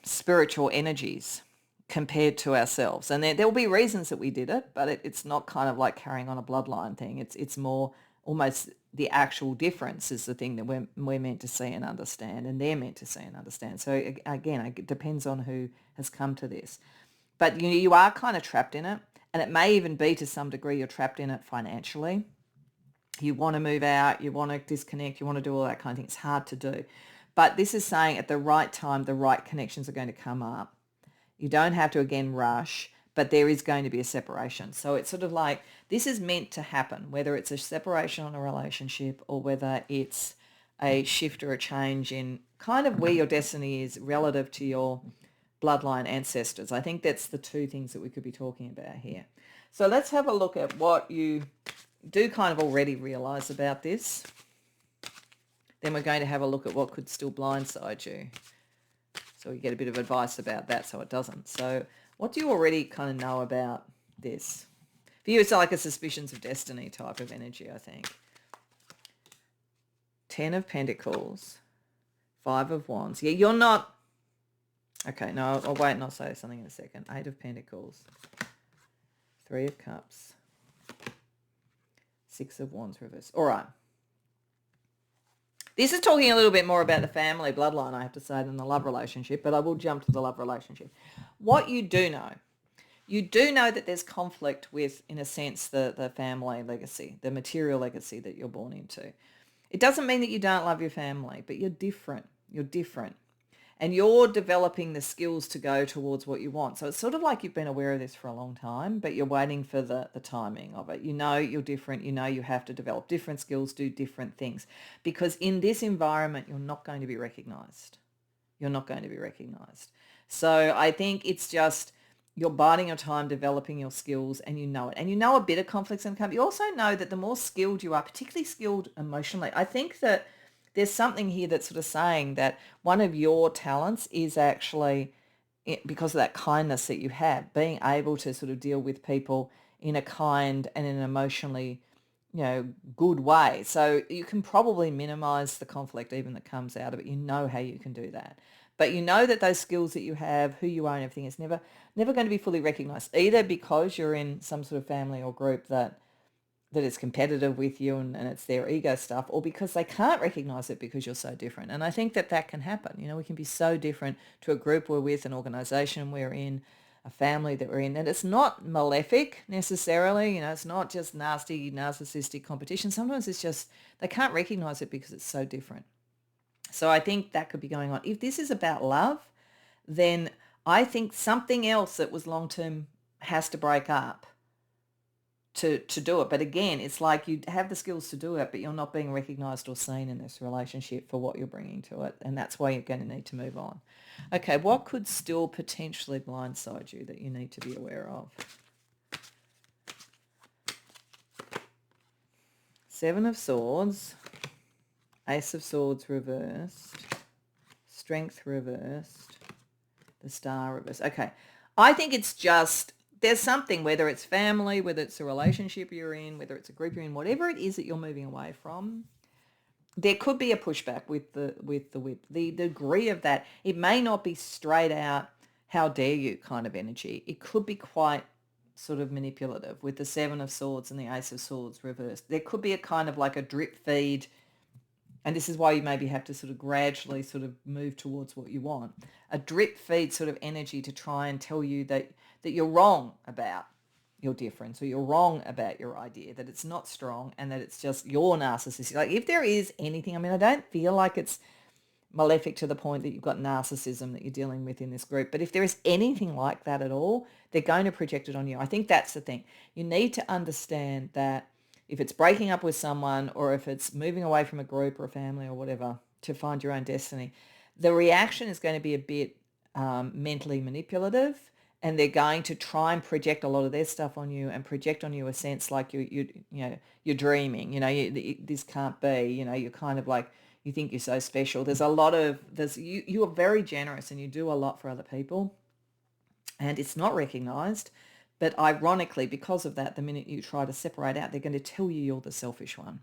spiritual energies compared to ourselves. And there will be reasons that we did it, but it's not kind of like carrying on a bloodline thing. It's more almost the actual difference is the thing that we're meant to see and understand, and they're meant to see and understand. So again, it depends on who has come to this. But you are kind of trapped in it, and it may even be to some degree you're trapped in it financially. You want to move out, you want to disconnect, you want to do all that kind of thing. It's hard to do. But this is saying at the right time, the right connections are going to come up. You don't have to, again, rush, but there is going to be a separation. So it's sort of like this is meant to happen, whether it's a separation on a relationship or whether it's a shift or a change in kind of where your destiny is relative to your bloodline ancestors. I think that's the two things that we could be talking about here. So let's have a look at what you do kind of already realize about this. Then we're going to have a look at what could still blindside you. So you get a bit of advice about that so it doesn't. So what do you already kind of know about this? For you, it's like a suspicions of destiny type of energy, I think. 10 of Pentacles, 5 of Wands. Yeah, you're not... Okay, no, I'll wait and I'll say something in a second. 8 of Pentacles, 3 of Cups, 6 of Wands reverse. All right. This is talking a little bit more about the family bloodline, I have to say, than the love relationship, but I will jump to the love relationship. What you do know that there's conflict with, in a sense, the family legacy, the material legacy that you're born into. It doesn't mean that you don't love your family, but you're different. You're different. And you're developing the skills to go towards what you want. So it's sort of like you've been aware of this for a long time, but you're waiting for the timing of it. You know you're different. You know you have to develop different skills, do different things. Because in this environment, you're not going to be recognized. You're not going to be recognized. So I think it's just you're biding your time, developing your skills, and you know it. And you know a bit of conflict's going to come. You also know that the more skilled you are, particularly skilled emotionally, I think that there's something here that's sort of saying that one of your talents is actually, because of that kindness that you have, being able to sort of deal with people in a kind and in an emotionally, good way. So you can probably minimize the conflict even that comes out of it. You know how you can do that. But you know that those skills that you have, who you are and everything is never going to be fully recognized, either because you're in some sort of family or group that is competitive with you and it's their ego stuff, or because they can't recognize it because you're so different. And I think that can happen. We can be so different to a group we're with, an organization we're in, a family that we're in, that it's not malefic necessarily. It's not just nasty, narcissistic competition. Sometimes it's just they can't recognize it because it's so different. So I think that could be going on. If this is about love, then I think something else that was long-term has to break up to do it. But again, it's like you have the skills to do it, but you're not being recognized or seen in this relationship for what you're bringing to it. And that's why you're going to need to move on. Okay, what could still potentially blindside you that you need to be aware of? 7 of Swords, Ace of Swords reversed, Strength reversed, the Starr reversed. Okay, I think it's just... there's something, whether it's family, whether it's a relationship you're in, whether it's a group you're in, whatever it is that you're moving away from, there could be a pushback with the whip. The degree of that, it may not be straight out, how dare you kind of energy. It could be quite sort of manipulative with the 7 of Swords and the Ace of Swords reversed. There could be a kind of like a drip feed. And this is why you maybe have to sort of gradually sort of move towards what you want. A drip feed sort of energy to try and tell you that you're wrong about your difference, or you're wrong about your idea, that it's not strong and that it's just your narcissism. Like if there is anything, I don't feel like it's malefic to the point that you've got narcissism that you're dealing with in this group. But if there is anything like that at all, they're going to project it on you. I think that's the thing. You need to understand that if it's breaking up with someone, or if it's moving away from a group or a family or whatever to find your own destiny, the reaction is going to be a bit mentally manipulative, and they're going to try and project a lot of their stuff on you and project on you a sense like you're dreaming. This can't be. You're kind of like, you think you're so special. You are very generous and you do a lot for other people, and it's not recognized. But ironically, because of that, the minute you try to separate out, they're going to tell you you're the selfish one.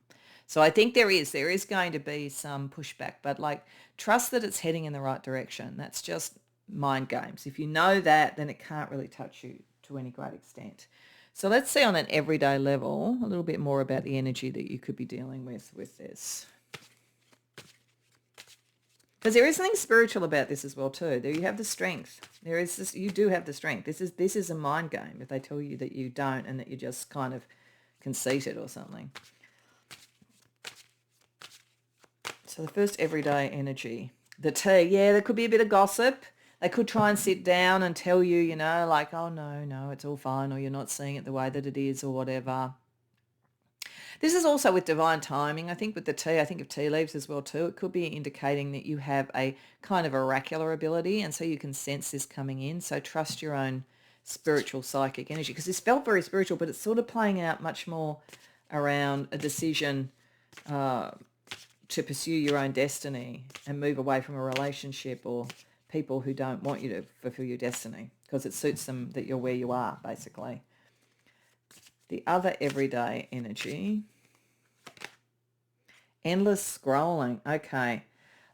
So I think there is going to be some pushback, but like trust that it's heading in the right direction. That's just mind games. If you know that, then it can't really touch you to any great extent. So let's see on an everyday level a little bit more about the energy that you could be dealing with this. Because there is something spiritual about this as well too. There you have the strength. There is this, you do have the strength. This is a mind game if they tell you that you don't and that you're just kind of conceited or something. So the first everyday energy, the T, yeah, there could be a bit of gossip. They could try and sit down and tell you, you know, like, oh, no, it's all fine, or you're not seeing it the way that it is or whatever. This is also with divine timing. I think with the T, I think of tea leaves as well too. It could be indicating that you have a kind of oracular ability, and so you can sense this coming in. So trust your own spiritual psychic energy, because this felt very spiritual, but it's sort of playing out much more around a decision to pursue your own destiny and move away from a relationship or people who don't want you to fulfill your destiny because it suits them that you're where you are, basically. The other everyday energy, endless scrolling. Okay.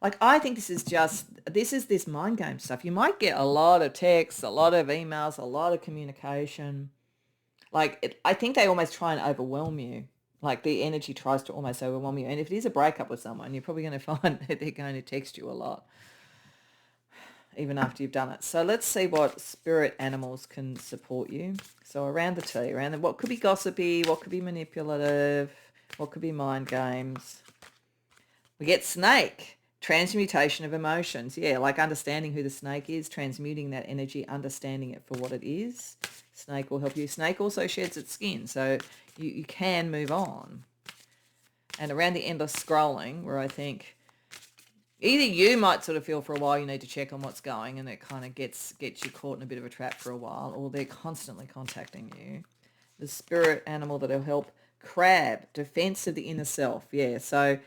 Like, I think this is this mind game stuff. You might get a lot of texts, a lot of emails, a lot of communication. Like, I think they almost try and overwhelm you. Like, the energy tries to almost overwhelm you. And if it is a breakup with someone, you're probably going to find that they're going to text you a lot, even after you've done it. So let's see what spirit animals can support you. So around the T, what could be gossipy, what could be manipulative, what could be mind games. We get snake, transmutation of emotions. Yeah, like understanding who the snake is, transmuting that energy, understanding it for what it is. Snake will help you. Snake also sheds its skin, so you can move on. And around the endless scrolling, where I think either you might sort of feel for a while you need to check on what's going and it kind of gets you caught in a bit of a trap for a while, or they're constantly contacting you. The spirit animal that'll help, crab, defense of the inner self. Yeah, so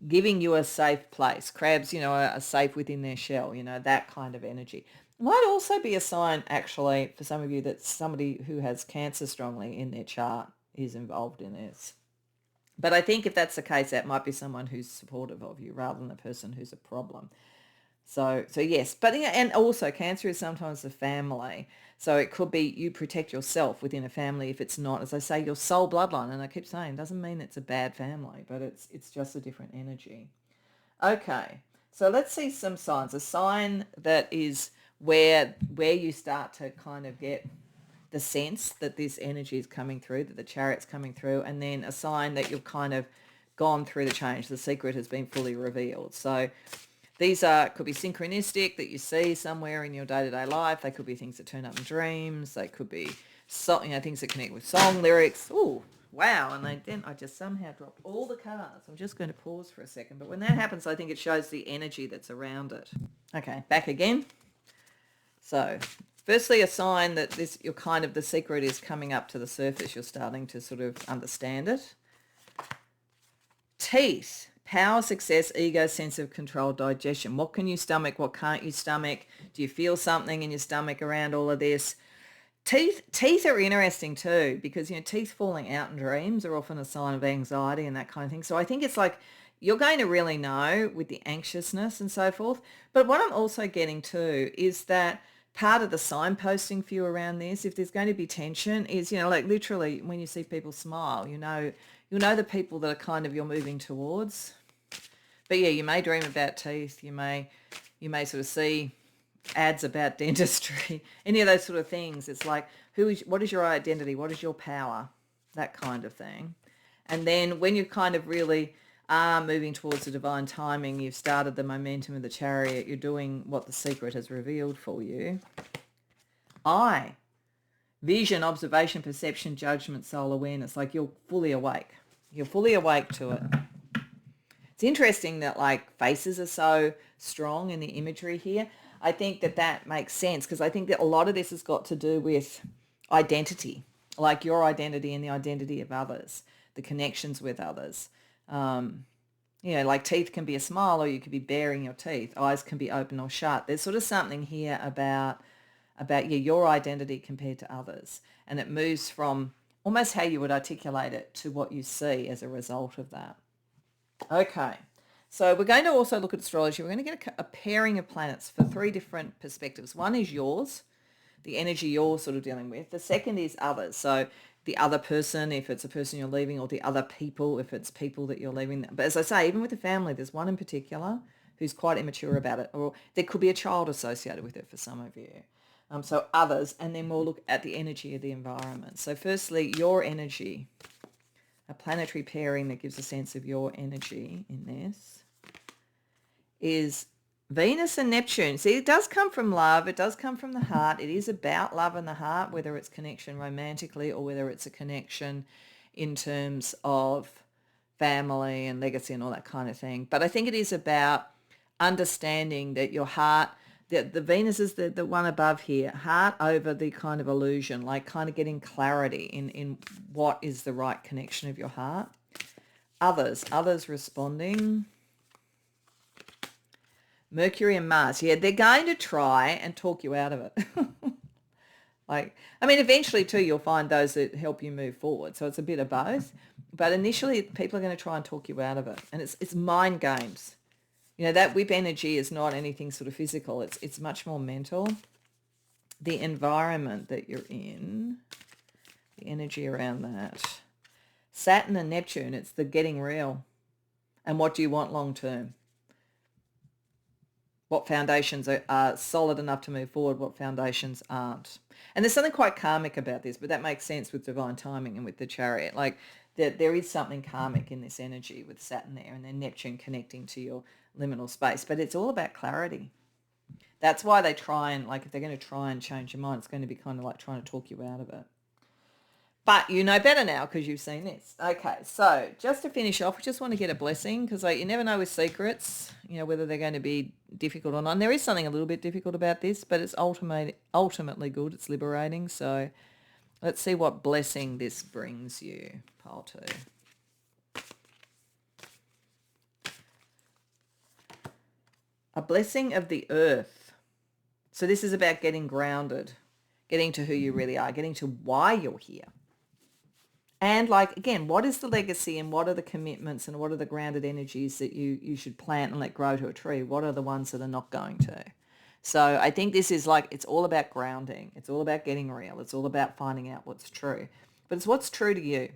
giving you a safe place. Crabs, you know, are safe within their shell, you know, that kind of energy. Might also be a sign, actually, for some of you that somebody who has Cancer strongly in their chart is involved in this. But I think if that's the case, that might be someone who's supportive of you rather than the person who's a problem. So yes, but yeah, and also Cancer is sometimes the family. So it could be you protect yourself within a family if it's not, as I say, your soul bloodline. And I keep saying, doesn't mean it's a bad family, but it's just a different energy. Okay, so let's see some signs. A sign that is where you start to kind of get the sense that this energy is coming through, that the chariot's coming through, and then a sign that you've kind of gone through the change. The secret has been fully revealed. So these could be synchronistic, that you see somewhere in your day-to-day life. They could be things that turn up in dreams. They could be things that connect with song lyrics. Oh, wow. And then I just somehow dropped all the cards. I'm just going to pause for a second. But when that happens, I think it shows the energy that's around it. Okay, back again. So firstly, a sign that the secret is coming up to the surface. You're starting to sort of understand it. Teeth, power, success, ego, sense of control, digestion. What can you stomach? What can't you stomach? Do you feel something in your stomach around all of this? Teeth are interesting too, because, you know, teeth falling out in dreams are often a sign of anxiety and that kind of thing. So I think it's like you're going to really know with the anxiousness and so forth. But what I'm also getting to is that part of the signposting for you around this, if there's going to be tension, is, you know, like literally when you see people smile, you'll know the people that are kind of you're moving towards. But yeah, you may dream about teeth. You may sort of see ads about dentistry, any of those sort of things. It's like, what is your identity? What is your power? That kind of thing. And then when you kind of really are moving towards the divine timing, you've started the momentum of the chariot, you're doing what the secret has revealed for you. Vision, observation, perception, judgment, soul awareness. Like you're fully awake. You're fully awake to it. It's interesting that like faces are so strong in the imagery here. I think that makes sense, because I think that a lot of this has got to do with identity, like your identity and the identity of others, the connections with others. You know, like teeth can be a smile, or you could be baring your teeth. Eyes can be open or shut. There's sort of something here about your identity compared to others. And it moves from almost how you would articulate it to what you see as a result of that. Okay. So we're going to also look at astrology. We're going to get a pairing of planets for 3 different perspectives. One is yours, the energy you're sort of dealing with. The second is others. So the other person, if it's a person you're leaving, or the other people, if it's people that you're leaving. But as I say, even with the family, there's one in particular who's quite immature about it, or there could be a child associated with it for some of you. So others, and then we'll look at the energy of the environment. So firstly, your energy, a planetary pairing that gives a sense of your energy in this is Venus and Neptune. See, it does come from love. It does come from the heart. It is about love and the heart, whether it's connection romantically or whether it's a connection in terms of family and legacy and all that kind of thing. But I think it is about understanding that your heart, that the Venus is the one above here, heart over the kind of illusion, like kind of getting clarity in what is the right connection of your heart. Others responding. Mercury and Mars. Yeah, they're going to try and talk you out of it. Eventually too, you'll find those that help you move forward. So it's a bit of both. But initially, people are going to try and talk you out of it. And it's mind games. That whip energy is not anything sort of physical. It's much more mental. The environment that you're in, the energy around that. Saturn and Neptune, it's the getting real. And what do you want long term? What foundations are solid enough to move forward, what foundations aren't. And there's something quite karmic about this, but that makes sense with divine timing and with the Chariot. Like there is something karmic in this energy with Saturn there and then Neptune connecting to your liminal space. But it's all about clarity. That's why they try and, if they're going to try and change your mind, it's going to be kind of like trying to talk you out of it. But you know better now because you've seen this. Okay, so just to finish off, we just want to get a blessing because you never know with secrets, whether they're going to be difficult or not. And there is something a little bit difficult about this, but it's ultimately good. It's liberating. So let's see what blessing this brings you. Pile 2. A blessing of the earth. So this is about getting grounded, getting to who you really are, getting to why you're here. And again, what is the legacy and what are the commitments and what are the grounded energies that you should plant and let grow to a tree? What are the ones that are not going to? So I think this is it's all about grounding. It's all about getting real. It's all about finding out what's true. But it's what's true to you.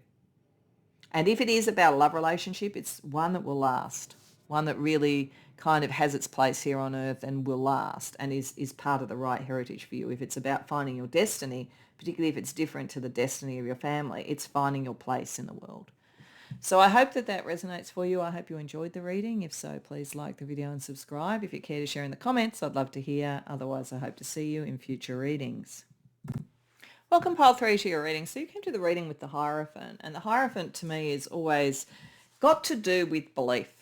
And if it is about a love relationship, it's one that will last, one that really kind of has its place here on earth and will last and is part of the right heritage for you. If it's about finding your destiny, particularly if it's different to the destiny of your family, it's finding your place in the world. So I hope that resonates for you. I hope you enjoyed the reading. If so, please like the video and subscribe. If you care to share in the comments, I'd love to hear. Otherwise, I hope to see you in future readings. Welcome, Pile 3, to your reading. So you came to the reading with the Hierophant. And the Hierophant to me is always got to do with belief.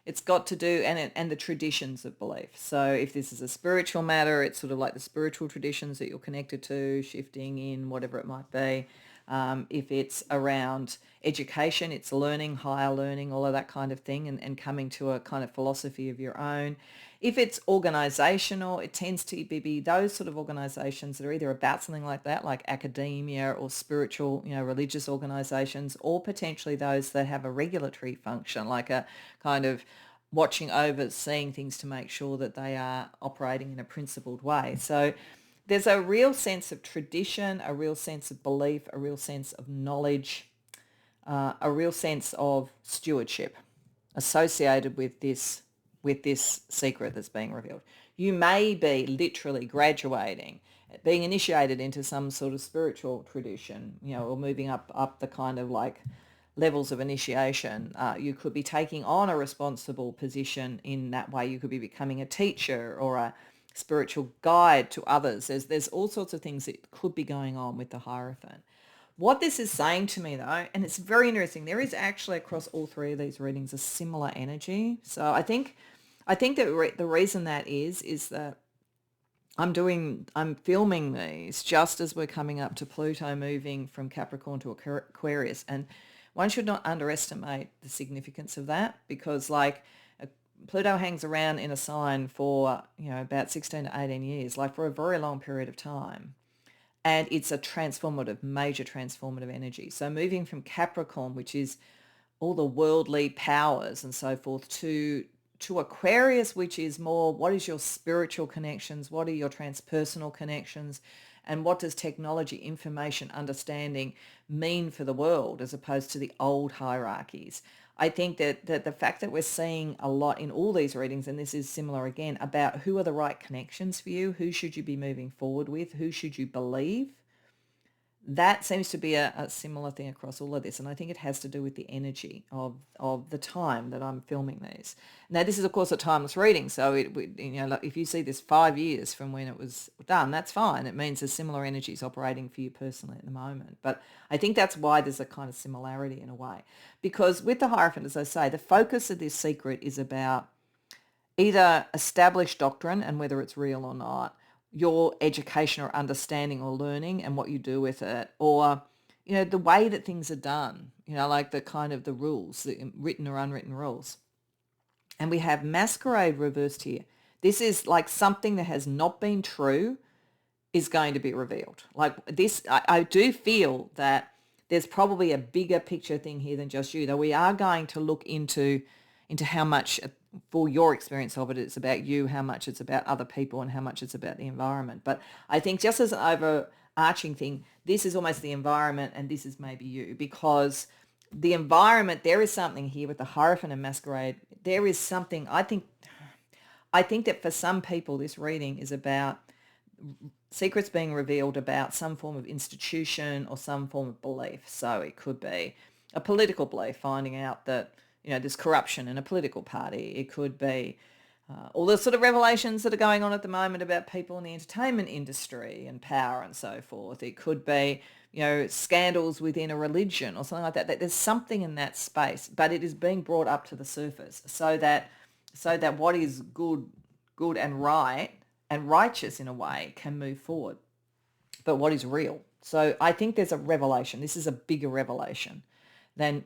It's got to do, and the traditions of belief. So if this is a spiritual matter, it's sort of like the spiritual traditions that you're connected to, shifting in, whatever it might be. If it's around education, it's learning, higher learning, all of that kind of thing, and coming to a kind of philosophy of your own. If it's organisational, it tends to be those sort of organisations that are either about something like that, like academia or spiritual, religious organisations, or potentially those that have a regulatory function, like a kind of watching over, seeing things to make sure that they are operating in a principled way. So there's a real sense of tradition, a real sense of belief, a real sense of knowledge, a real sense of stewardship associated with this secret that's being revealed. You may be literally graduating, being initiated into some sort of spiritual tradition, or moving up the kind of levels of initiation. You could be taking on a responsible position in that way. You could be becoming a teacher or a spiritual guide to others. There's all sorts of things that could be going on with the Hierophant. What this is saying to me though, and it's very interesting, there is actually across all 3 of these readings a similar energy. So I think that the reason that is that I'm filming these just as we're coming up to Pluto moving from Capricorn to Aquarius, and one should not underestimate the significance of that because Pluto hangs around in a sign for about 16 to 18 years, for a very long period of time. And it's a major transformative energy. So moving from Capricorn, which is all the worldly powers and so forth, to Aquarius, which is more, what is your spiritual connections, what are your transpersonal connections, and what does technology, information, understanding mean for the world, as opposed to the old hierarchies. I think that the fact that we're seeing a lot in all these readings, and this is similar again, about who are the right connections for you, who should you be moving forward with, who should you believe, that seems to be a similar thing across all of this. And I think it has to do with the energy of the time that I'm filming these. Now, this is, of course, a timeless reading. So, like, if you see this 5 years from when it was done, that's fine. It means there's similar energies operating for you personally at the moment. But I think that's why there's a kind of similarity in a way. Because with the Hierophant, as I say, the focus of this secret is about either established doctrine and whether it's real or not, your education or understanding or learning and what you do with it, or the way that things are done, like the kind of the rules, the written or unwritten rules. And we have masquerade reversed here. This is like something that has not been true is going to be revealed. Like this, I do feel that there's probably a bigger picture thing here than just you, though we are going to look into how much, for your experience of it, it's about you, how much it's about other people, and how much it's about the environment. But I think just as an overarching thing, this is almost the environment and this is maybe you, because the environment, there is something here with the Hierophant and masquerade. There is something, I think that for some people this reading is about secrets being revealed about some form of institution or some form of belief. So it could be a political belief, finding out that there's corruption in a political party. It could be all the sort of revelations that are going on at the moment about people in the entertainment industry and power and so forth. It could be, scandals within a religion or something like that. That there's something in that space, but it is being brought up to the surface so that what is good and right and righteous in a way can move forward. But what is real? So I think there's a revelation. This is a bigger revelation than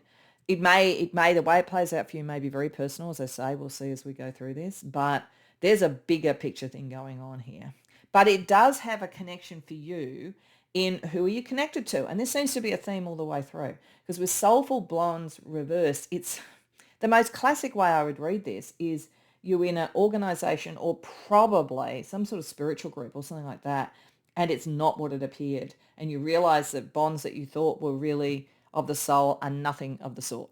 it may, the way it plays out for you may be very personal, as I say, we'll see as we go through this, but there's a bigger picture thing going on here. But it does have a connection for you in who are you connected to? And this seems to be a theme all the way through, because with Soulful Blondes reversed, it's the most classic way I would read this is you in an organization or probably some sort of spiritual group or something like that, and it's not what it appeared. And you realize that bonds that you thought were really of the soul are nothing of the sort.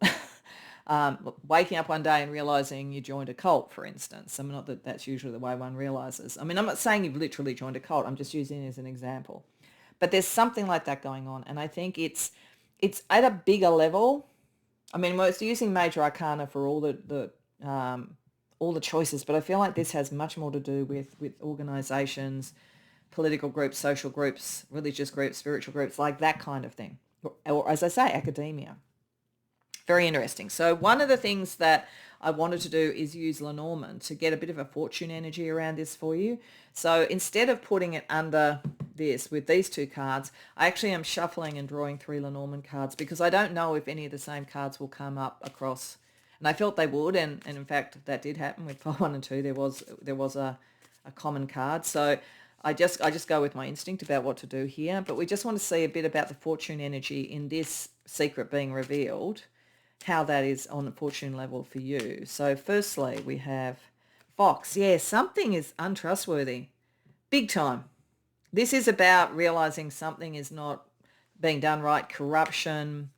Waking up one day and realizing you joined a cult, for instance. I mean, not that that's usually the way one realizes. I mean, I'm not saying you've literally joined a cult. I'm just using it as an example. But there's something like that going on. And I think it's at a bigger level. I mean, we're using major arcana for all the choices, but I feel like this has much more to do with organizations, political groups, social groups, religious groups, spiritual groups, like that kind of thing. Or as I say, academia. Very interesting. So one of the things that I wanted to do is use Lenormand to get a bit of a fortune energy around this for you. So instead of putting it under this with these two cards, I actually am shuffling and drawing 3 Lenormand cards because I don't know if any of the same cards will come up across. And I felt they would, and in fact that did happen with pile 1 and 2. There was a common card. So I just go with my instinct about what to do here, but we just want to see a bit about the fortune energy in this secret being revealed, how that is on the fortune level for you. So firstly, we have Fox. Yeah, something is untrustworthy. Big time. This is about realizing something is not being done right, corruption,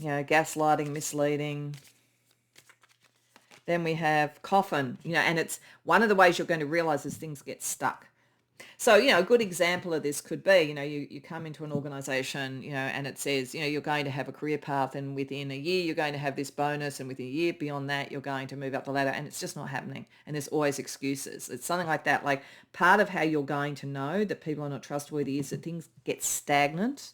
gaslighting, misleading. Then we have Coffin, and it's one of the ways you're going to realize is things get stuck. So, a good example of this could be, you come into an organization, and it says, you're going to have a career path and within a year you're going to have this bonus and within a year beyond that you're going to move up the ladder, and it's just not happening. And there's always excuses. It's something like that. Like part of how you're going to know that people are not trustworthy is that things get stagnant.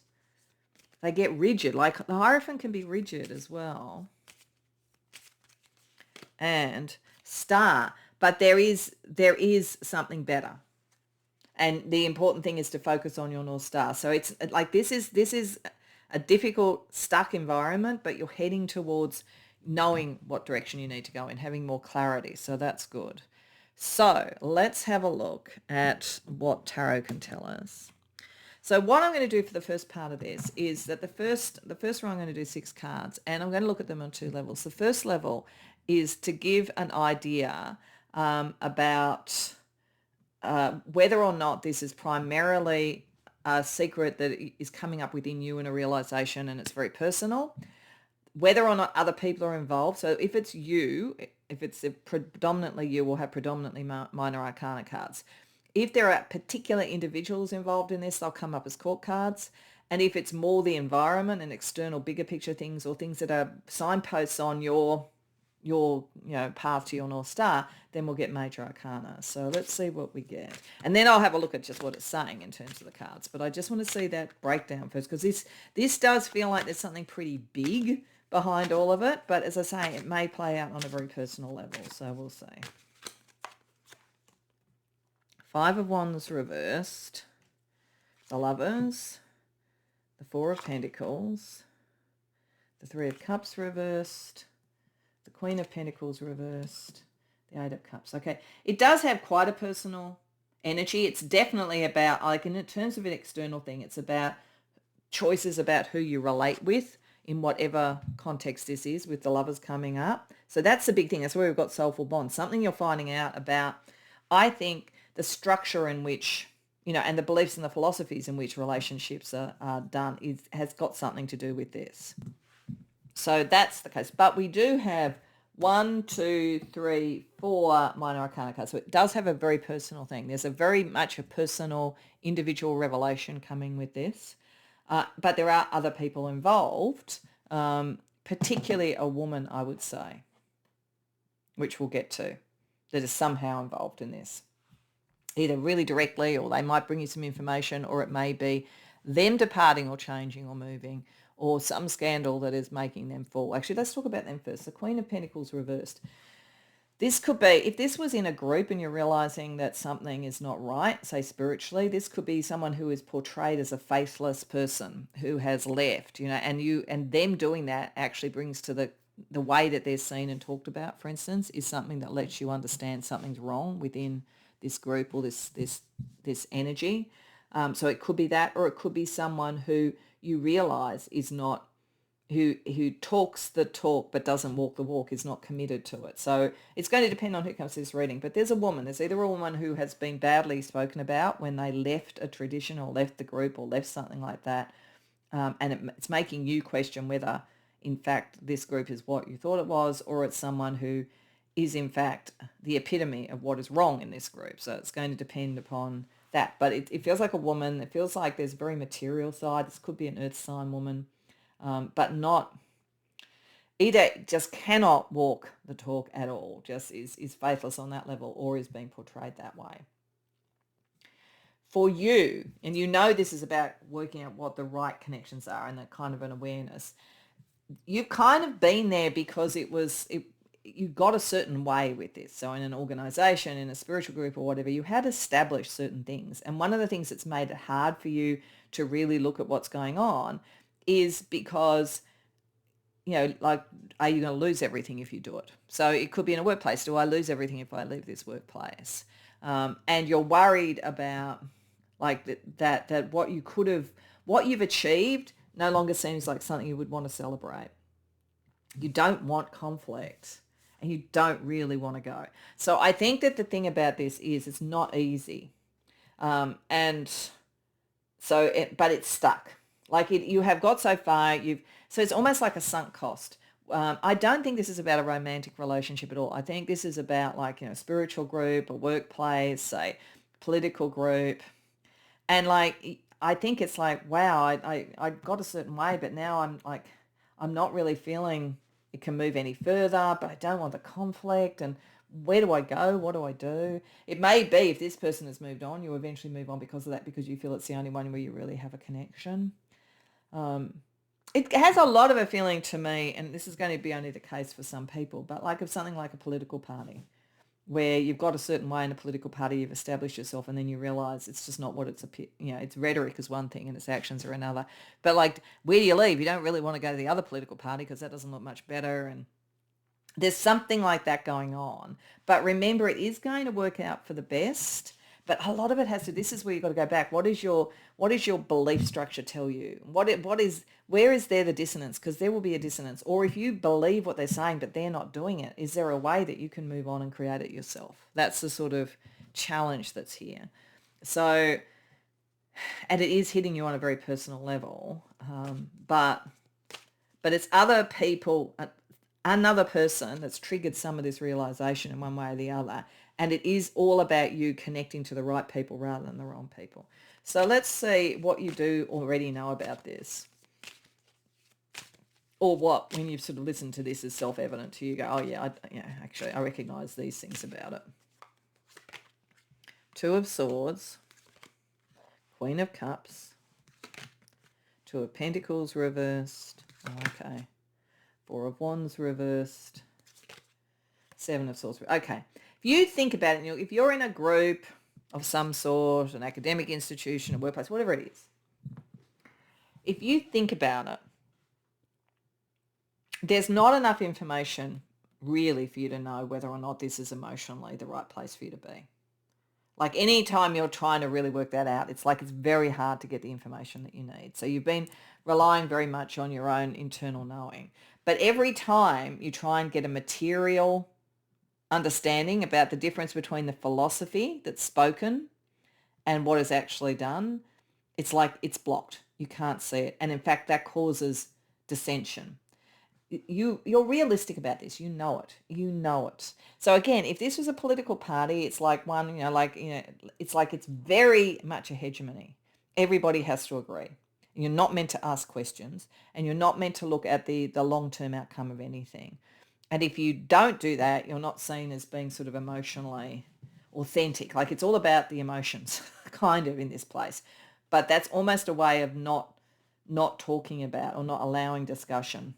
They get rigid. Like the Hierophant can be rigid as well. And Starr. But there is something better. And the important thing is to focus on your North Star. So it's like this is a difficult, stuck environment, but you're heading towards knowing what direction you need to go in, having more clarity. So that's good. So let's have a look at what tarot can tell us. So what I'm going to do for the first part of this is that the first row I'm going to do 6 cards, and I'm going to look at them on 2 levels. The first level is to give an idea about whether or not this is primarily a secret that is coming up within you in a realization and it's very personal, whether or not other people are involved. So if it's you, if it's predominantly you, we'll have predominantly minor arcana cards. If there are particular individuals involved in this, they'll come up as court cards. And if it's more the environment and external bigger picture things, or things that are signposts on your path to your North Star, then we'll get major arcana. So let's see what we get. And then I'll have a look at just what it's saying in terms of the cards. But I just want to see that breakdown first, because this does feel like there's something pretty big behind all of it. But as I say, it may play out on a very personal level. So we'll see. 5 of Wands reversed, the Lovers, the 4 of Pentacles, the 3 of Cups reversed, the Queen of Pentacles reversed, the 8 of Cups. Okay, it does have quite a personal energy. It's definitely about, like, in terms of an external thing, it's about choices about who you relate with in whatever context this is, with the Lovers coming up. So that's the big thing. That's where we've got soulful bonds, something you're finding out about, I think, the structure in which, and the beliefs and the philosophies in which relationships are done has got something to do with this. So that's the case. But we do have 1, 2, 3, 4 minor arcana cards. So it does have a very personal thing. There's a very much a personal individual revelation coming with this. But there are other people involved, particularly a woman, I would say, which we'll get to, that is somehow involved in this, either really directly, or they might bring you some information, or it may be them departing or changing or moving, or some scandal that is making them fall. Actually, let's talk about them first. The Queen of Pentacles reversed. This could be, if this was in a group and you're realizing that something is not right, say spiritually, this could be someone who is portrayed as a faithless person who has left, and them doing that actually brings to the way that they're seen and talked about, for instance, is something that lets you understand something's wrong within this group or this energy. So it could be that, or it could be someone who you realize is not, who talks the talk but doesn't walk the walk, is not committed to it. So it's going to depend on who comes to this reading. But there's either a woman who has been badly spoken about when they left a tradition or left the group or left something like that, and it's making you question whether, in fact, this group is what you thought it was, or it's someone who is in fact the epitome of what is wrong in this group. So it's going to depend upon that. But it feels like a woman. It feels like there's a very material side. This could be an earth sign woman, but not, either just cannot walk the talk at all, just is faithless on that level, or is being portrayed that way. For you, and this is about working out what the right connections are and that kind of an awareness, you've kind of been there because you got a certain way with this. So in an organization, in a spiritual group or whatever, you had established certain things. And one of the things that's made it hard for you to really look at what's going on is because, like, are you going to lose everything if you do it? So it could be in a workplace. Do I lose everything if I leave this workplace? And you're worried about, like, that what you've achieved no longer seems like something you would want to celebrate. You don't want conflict. And you don't really want to go. So I think that the thing about this is it's not easy. But it's stuck. Like, you have got so far, so it's almost like a sunk cost. I don't think this is about a romantic relationship at all. I think this is about, like, spiritual group, a workplace, say political group. And, like, I think it's like, wow, I got a certain way, but now I'm not really feeling it can move any further, but I don't want the conflict. And where do I go? What do I do? It may be, if this person has moved on, you eventually move on because of that, because you feel it's the only one where you really have a connection. It has a lot of a feeling to me, and this is going to be only the case for some people, but like of something like a political party, where you've got a certain way in a political party, you've established yourself, and then you realize it's just not what it's rhetoric is one thing and its actions are another. But, like, where do you leave? You don't really want to go to the other political party because that doesn't look much better. And there's something like that going on. But remember, it is going to work out for the best, But a lot of it has to, this is where you've got to go back. What is your belief structure tell you? Where is there the dissonance? Because there will be a dissonance. Or if you believe what they're saying, but they're not doing it, is there a way that you can move on and create it yourself? That's the sort of challenge that's here. So, and it is hitting you on a very personal level, but it's other people, another person that's triggered some of this realization in one way or the other. And it is all about you connecting to the right people rather than the wrong people. So let's see what you do already know about this. Or what, when you've sort of listened to this, is self-evident to you. Go, oh yeah, actually, I recognise these things about it. Two of Swords, Queen of Cups, Two of Pentacles reversed. Okay. Four of Wands reversed. Seven of Swords. Okay. If you think about it, if you're in a group of some sort, an academic institution, a workplace, whatever it is, if you think about it, there's not enough information really for you to know whether or not this is emotionally the right place for you to be. Like any time you're trying to really work that out, it's very hard to get the information that you need. So you've been relying very much on your own internal knowing. But every time you try and get a material understanding about the difference between the philosophy that's spoken and what is actually done, it's like it's blocked. You can't see it. And in fact, that causes dissension. You're realistic about this. You know it. So again, if this was a political party, it's like it's very much a hegemony. Everybody has to agree. You're not meant to ask questions, and you're not meant to look at the long-term outcome of anything. And if you don't do that, you're not seen as being sort of emotionally authentic. Like it's all about the emotions kind of in this place. But that's almost a way of not talking about or not allowing discussion.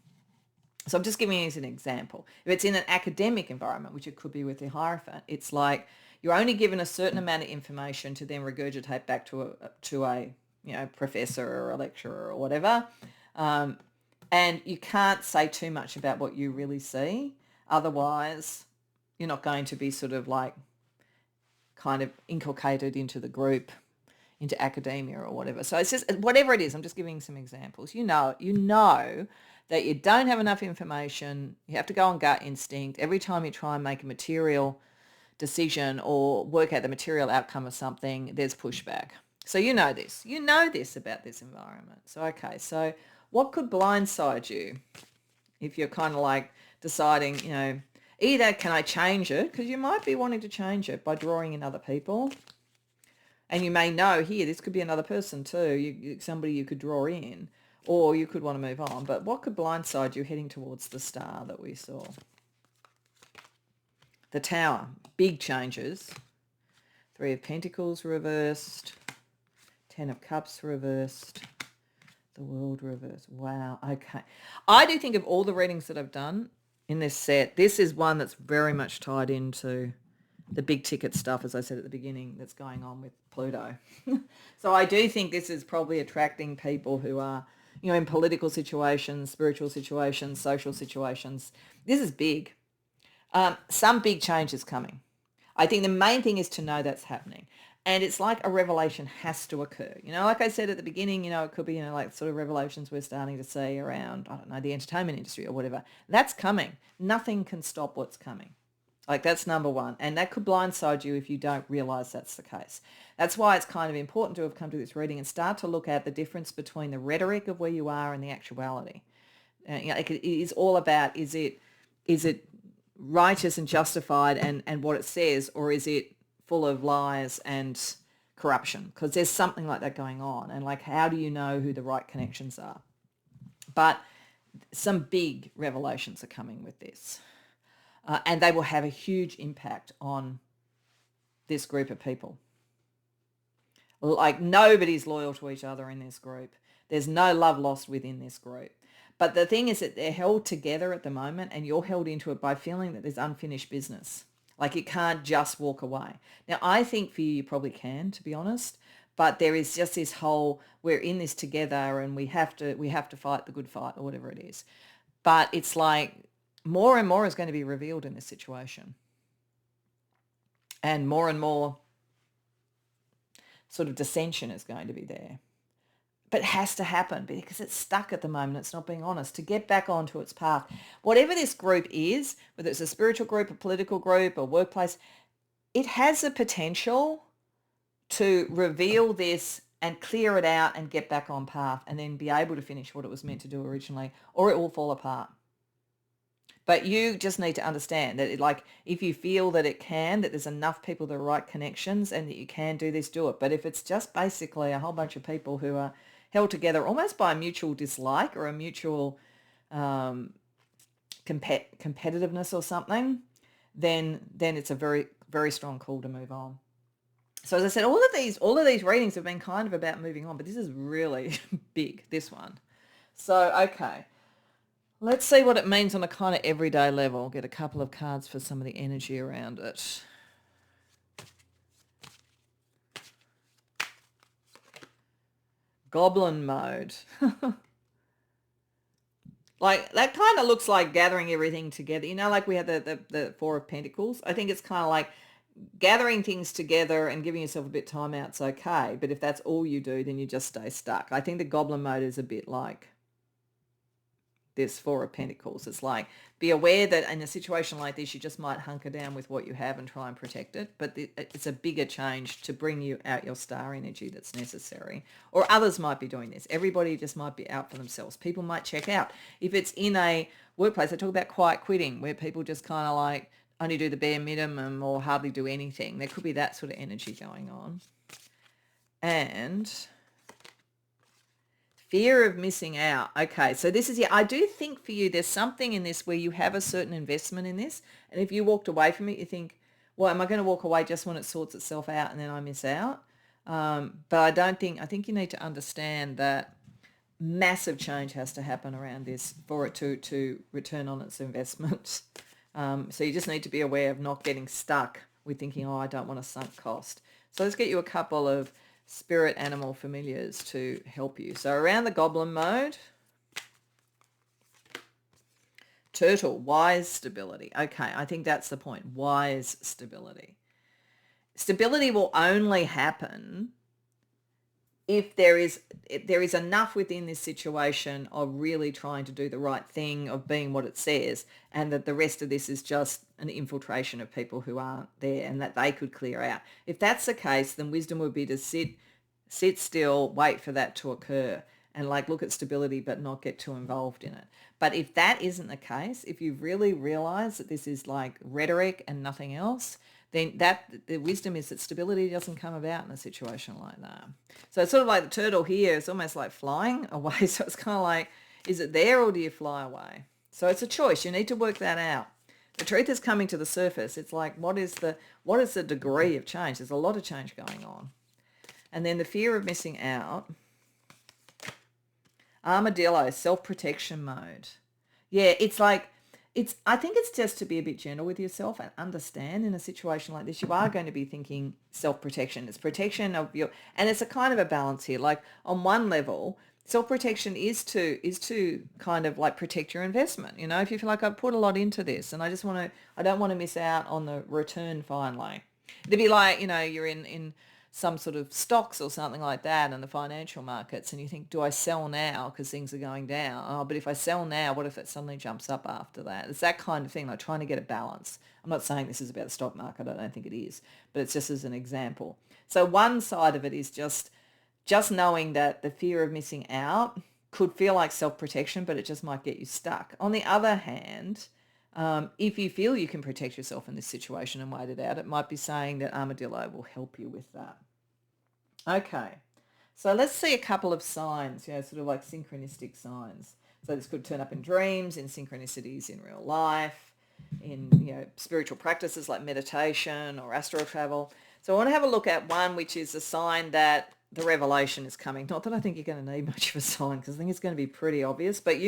So I'm just giving you as an example. If it's in an academic environment, which it could be with the Hierophant, it's like you're only given a certain amount of information to then regurgitate back to a professor or a lecturer or whatever. And you can't say too much about what you really see. Otherwise, you're not going to be sort of like kind of inculcated into the group, into academia or whatever. So it's just whatever it is. I'm just giving some examples. You know that you don't have enough information. You have to go on gut instinct. Every time you try and make a material decision or work out the material outcome of something, there's pushback. So you know this. You know this about this environment. So, okay, so what could blindside you if you're kind of like deciding, either can I change it, because you might be wanting to change it by drawing in other people. And you may know here, this could be another person too, somebody you could draw in, or you could want to move on. But what could blindside you heading towards the Starr that we saw? The Tower, big changes. Three of Pentacles reversed. Ten of Cups reversed. The World reversed. Wow, okay. I do think of all the readings that I've done in this set, this is one that's very much tied into the big ticket stuff, as I said at the beginning, that's going on with Pluto. So I do think this is probably attracting people who are, in political situations, spiritual situations, social situations. This is big. Some big change is coming. I think the main thing is to know that's happening. And it's like a revelation has to occur. Like I said at the beginning, it could be, like sort of revelations we're starting to see around, I don't know, the entertainment industry or whatever. That's coming. Nothing can stop what's coming. Like that's number one. And that could blindside you if you don't realize that's the case. That's why it's kind of important to have come to this reading and start to look at the difference between the rhetoric of where you are and the actuality. It is all about, is it righteous and justified and what it says, or is it full of lies and corruption? Because there's something like that going on. And like, how do you know who the right connections are? But some big revelations are coming with this. And they will have a huge impact on this group of people. Like nobody's loyal to each other in this group. There's no love lost within this group. But the thing is that they're held together at the moment, and you're held into it by feeling that there's unfinished business. Like you can't just walk away. Now, I think for you probably can, to be honest. But there is just this whole, we're in this together and we have to fight the good fight or whatever it is. But it's like more and more is going to be revealed in this situation. And more sort of dissension is going to be there. But it has to happen because it's stuck at the moment. It's not being honest. To get back onto its path, whatever this group is, whether it's a spiritual group, a political group, a workplace, it has the potential to reveal this and clear it out and get back on path and then be able to finish what it was meant to do originally, or it will fall apart. But you just need to understand that, if you feel that it can, that there's enough people, the right connections, and that you can do this, do it. But if it's just basically a whole bunch of people who are held together almost by a mutual dislike or a mutual competitiveness or something, then it's a very, very strong call to move on. So as I said, all of these readings have been kind of about moving on, but this is really big, this one. So, okay. Let's see what it means on a kind of everyday level. I'll get a couple of cards for some of the energy around it. Goblin mode. Like, that kind of looks like gathering everything together. You know, like we had the Four of Pentacles. I think it's kind of like gathering things together and giving yourself a bit of time out's okay. But if that's all you do, then you just stay stuck. I think the Goblin mode is a bit like this Four of Pentacles. It's like, be aware that in a situation like this, you just might hunker down with what you have and try and protect it. But it's a bigger change to bring you out your star energy that's necessary. Or others might be doing this. Everybody just might be out for themselves. People might check out. If it's in a workplace, I talk about quiet quitting, where people just kind of like only do the bare minimum or hardly do anything. There could be that sort of energy going on. And fear of missing out. Okay, so this is, I do think for you, there's something in this where you have a certain investment in this. And if you walked away from it, you think, well, am I going to walk away just when it sorts itself out and then I miss out? But I think you need to understand that massive change has to happen around this for it to return on its investment. So you just need to be aware of not getting stuck with thinking, oh, I don't want a sunk cost. So let's get you a couple of spirit animal familiars to help you. So around the goblin mode, turtle, wise stability. Okay, I think that's the point. Wise stability. Stability will only happen if there is enough within this situation of really trying to do the right thing, of being what it says, and that the rest of this is just an infiltration of people who aren't there and that they could clear out. If that's the case, then wisdom would be to sit still, wait for that to occur, and look at stability but not get too involved in it. But if that isn't the case, if you really realize that this is like rhetoric and nothing else, then the wisdom is that stability doesn't come about in a situation like that. So it's sort of like the turtle here. It's almost like flying away. So it's kind of like, is it there or do you fly away? So it's a choice. You need to work that out. The truth is coming to the surface. It's like, what is the degree of change? There's a lot of change going on. And then the fear of missing out. Armadillo, self-protection mode. Yeah, I think it's just to be a bit gentle with yourself and understand in a situation like this, you are going to be thinking self-protection. It's protection of and it's a kind of a balance here. Like on one level, self-protection is to kind of like protect your investment. You know, if you feel like I've put a lot into this and I don't want to miss out on the return finally. It'd be like, you're in some sort of stocks or something like that in the financial markets and you think, do I sell now because things are going down? Oh, but if I sell now, what if it suddenly jumps up after that? It's that kind of thing, like trying to get a balance. I'm not saying this is about the stock market. I don't think it is, but it's just as an example. So one side of it is just knowing that the fear of missing out could feel like self-protection, but it just might get you stuck. On the other hand, if you feel you can protect yourself in this situation and wait it out, it might be saying that armadillo will help you with that. Okay, so let's see a couple of signs, sort of like synchronistic signs. So this could turn up in dreams, in synchronicities in real life, in spiritual practices like meditation or astral travel. So I want to have a look at one which is a sign that the revelation is coming. Not that I think you're going to need much of a sign because I think it's going to be pretty obvious. But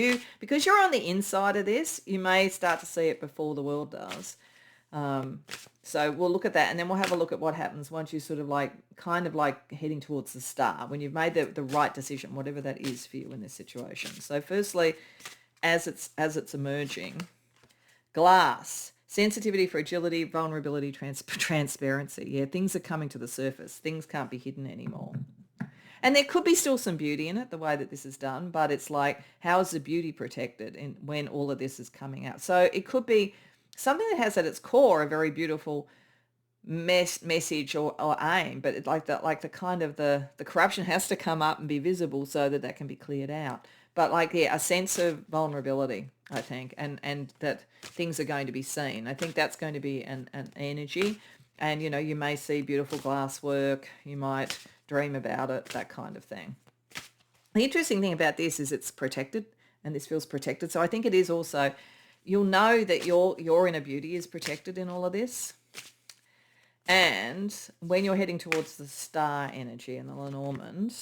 because you're on the inside of this, you may start to see it before the world does. So we'll look at that and then we'll have a look at what happens once you sort of kind of heading towards the star, when you've made the right decision, whatever that is for you in this situation. So firstly, as it's emerging, glass. Sensitivity, fragility, vulnerability, transparency. Yeah, things are coming to the surface. Things can't be hidden anymore. And there could be still some beauty in it, the way that this is done, but it's like, how is the beauty protected when all of this is coming out? So it could be something that has at its core a very beautiful message or aim, but it's like the kind of the corruption has to come up and be visible so that that can be cleared out. But like, yeah, a sense of vulnerability, I think, and that things are going to be seen. I think that's going to be an energy. And, you may see beautiful glass work. You might dream about it, that kind of thing. The interesting thing about this is it's protected, and this feels protected. So I think it is also, you'll know that your inner beauty is protected in all of this. And when you're heading towards the Starr energy and the Lenormand,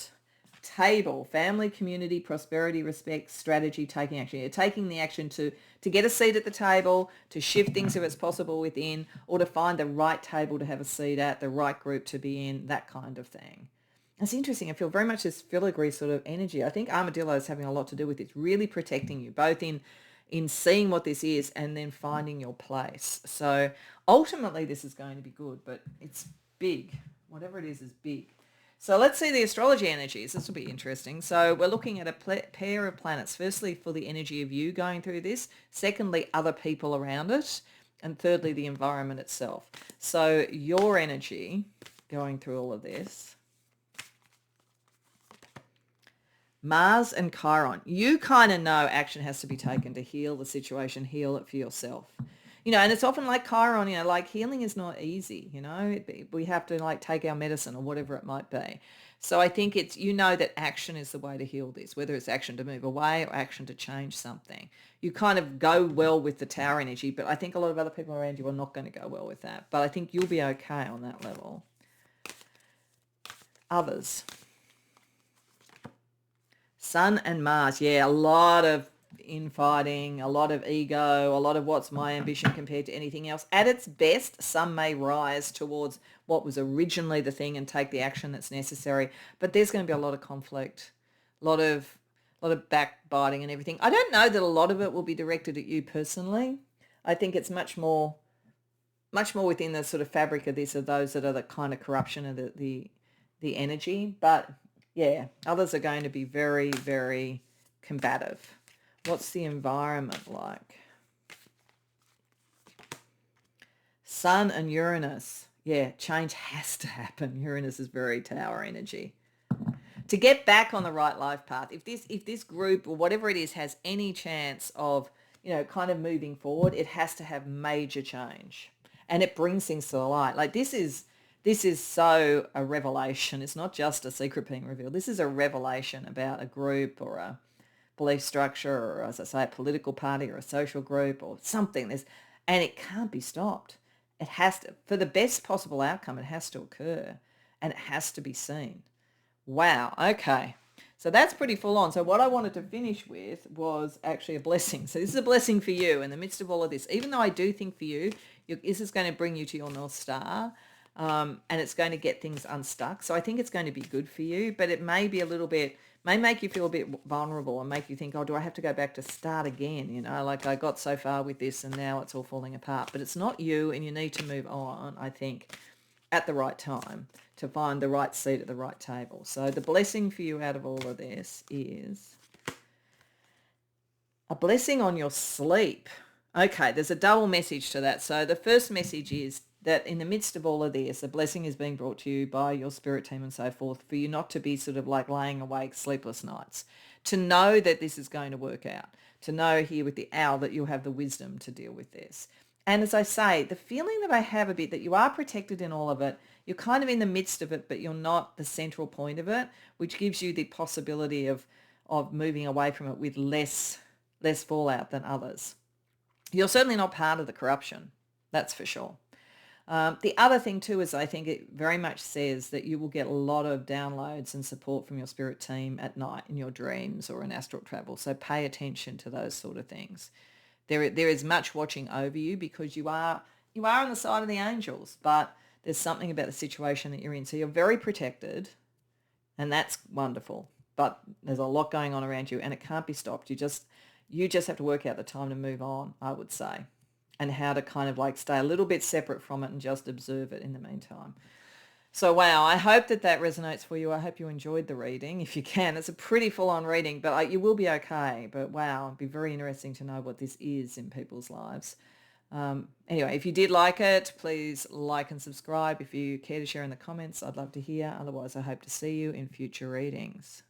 table, family, community, prosperity, respect, strategy, taking action. You're taking the action to get a seat at the table, to shift things if it's possible within, or to find the right table to have a seat at, the right group to be in, that kind of thing. It's interesting. I feel very much this filigree sort of energy. I think armadillo is having a lot to do with it, really protecting you, both in seeing what this is and then finding your place. So ultimately this is going to be good, but it's big. Whatever it is big. So let's see the astrology energies. This will be interesting. So we're looking at a pair of planets. Firstly, for the energy of you going through this. Secondly, other people around it. And thirdly, the environment itself. So your energy going through all of this. Mars and Chiron. You kind of know action has to be taken to heal the situation, heal it for yourself. And it's often like Chiron, like healing is not easy, we have to like take our medicine or whatever it might be. So I think it's, that action is the way to heal this, whether it's action to move away or action to change something. You kind of go well with the Tower energy, but I think a lot of other people around you are not going to go well with that. But I think you'll be okay on that level. Others. Sun and Mars, yeah, a lot of infighting, a lot of ego, a lot of what's my ambition compared to anything else. At its best, some may rise towards what was originally the thing and take the action that's necessary, but there's going to be a lot of conflict, a lot of backbiting and everything. I don't know that a lot of it will be directed at you personally. I think it's much more within the sort of fabric of this, of those that are the kind of corruption of the energy. But yeah, others are going to be very, very combative. What's the environment like? Sun and Uranus. Yeah, change has to happen. Uranus is very Tower energy. To get back on the right life path, if this group or whatever it is has any chance of, kind of moving forward, it has to have major change. And it brings things to the light. Like this is so a revelation. It's not just a secret being revealed. This is a revelation about a group or a belief structure or, as I say, a political party or a social group or something. And it can't be stopped. It has to, for the best possible outcome, it has to occur and it has to be seen. Wow. Okay. So that's pretty full on. So what I wanted to finish with was actually a blessing. So this is a blessing for you in the midst of all of this. Even though I do think for you, this is going to bring you to your North Star. And it's going to get things unstuck. So I think it's going to be good for you, but it may be may make you feel a bit vulnerable and make you think, oh, do I have to go back to start again? Like I got so far with this and now it's all falling apart. But it's not you, and you need to move on, I think, at the right time to find the right seat at the right table. So the blessing for you out of all of this is a blessing on your sleep. Okay, there's a double message to that. So the first message is that in the midst of all of this, a blessing is being brought to you by your spirit team and so forth, for you not to be sort of like laying awake sleepless nights, to know that this is going to work out, to know here with the owl that you'll have the wisdom to deal with this. And as I say, the feeling that I have a bit that you are protected in all of it, you're kind of in the midst of it, but you're not the central point of it, which gives you the possibility of moving away from it with less fallout than others. You're certainly not part of the corruption, that's for sure. The other thing too is I think it very much says that you will get a lot of downloads and support from your spirit team at night in your dreams or in astral travel. So pay attention to those sort of things. There is much watching over you because you are on the side of the angels, but there's something about the situation that you're in. So you're very protected, and that's wonderful. But there's a lot going on around you, and it can't be stopped. You just have to work out the time to move on, I would say. and how to kind of like stay a little bit separate from it and just observe it in the meantime. So wow, I hope that that resonates for you. I hope you enjoyed the reading. If you can, it's a pretty full-on reading, but you will be okay. But wow, it'd be very interesting to know what this is in people's lives. Anyway, if you did like it, please like and subscribe. If you care to share in the comments, I'd love to hear. Otherwise, I hope to see you in future readings.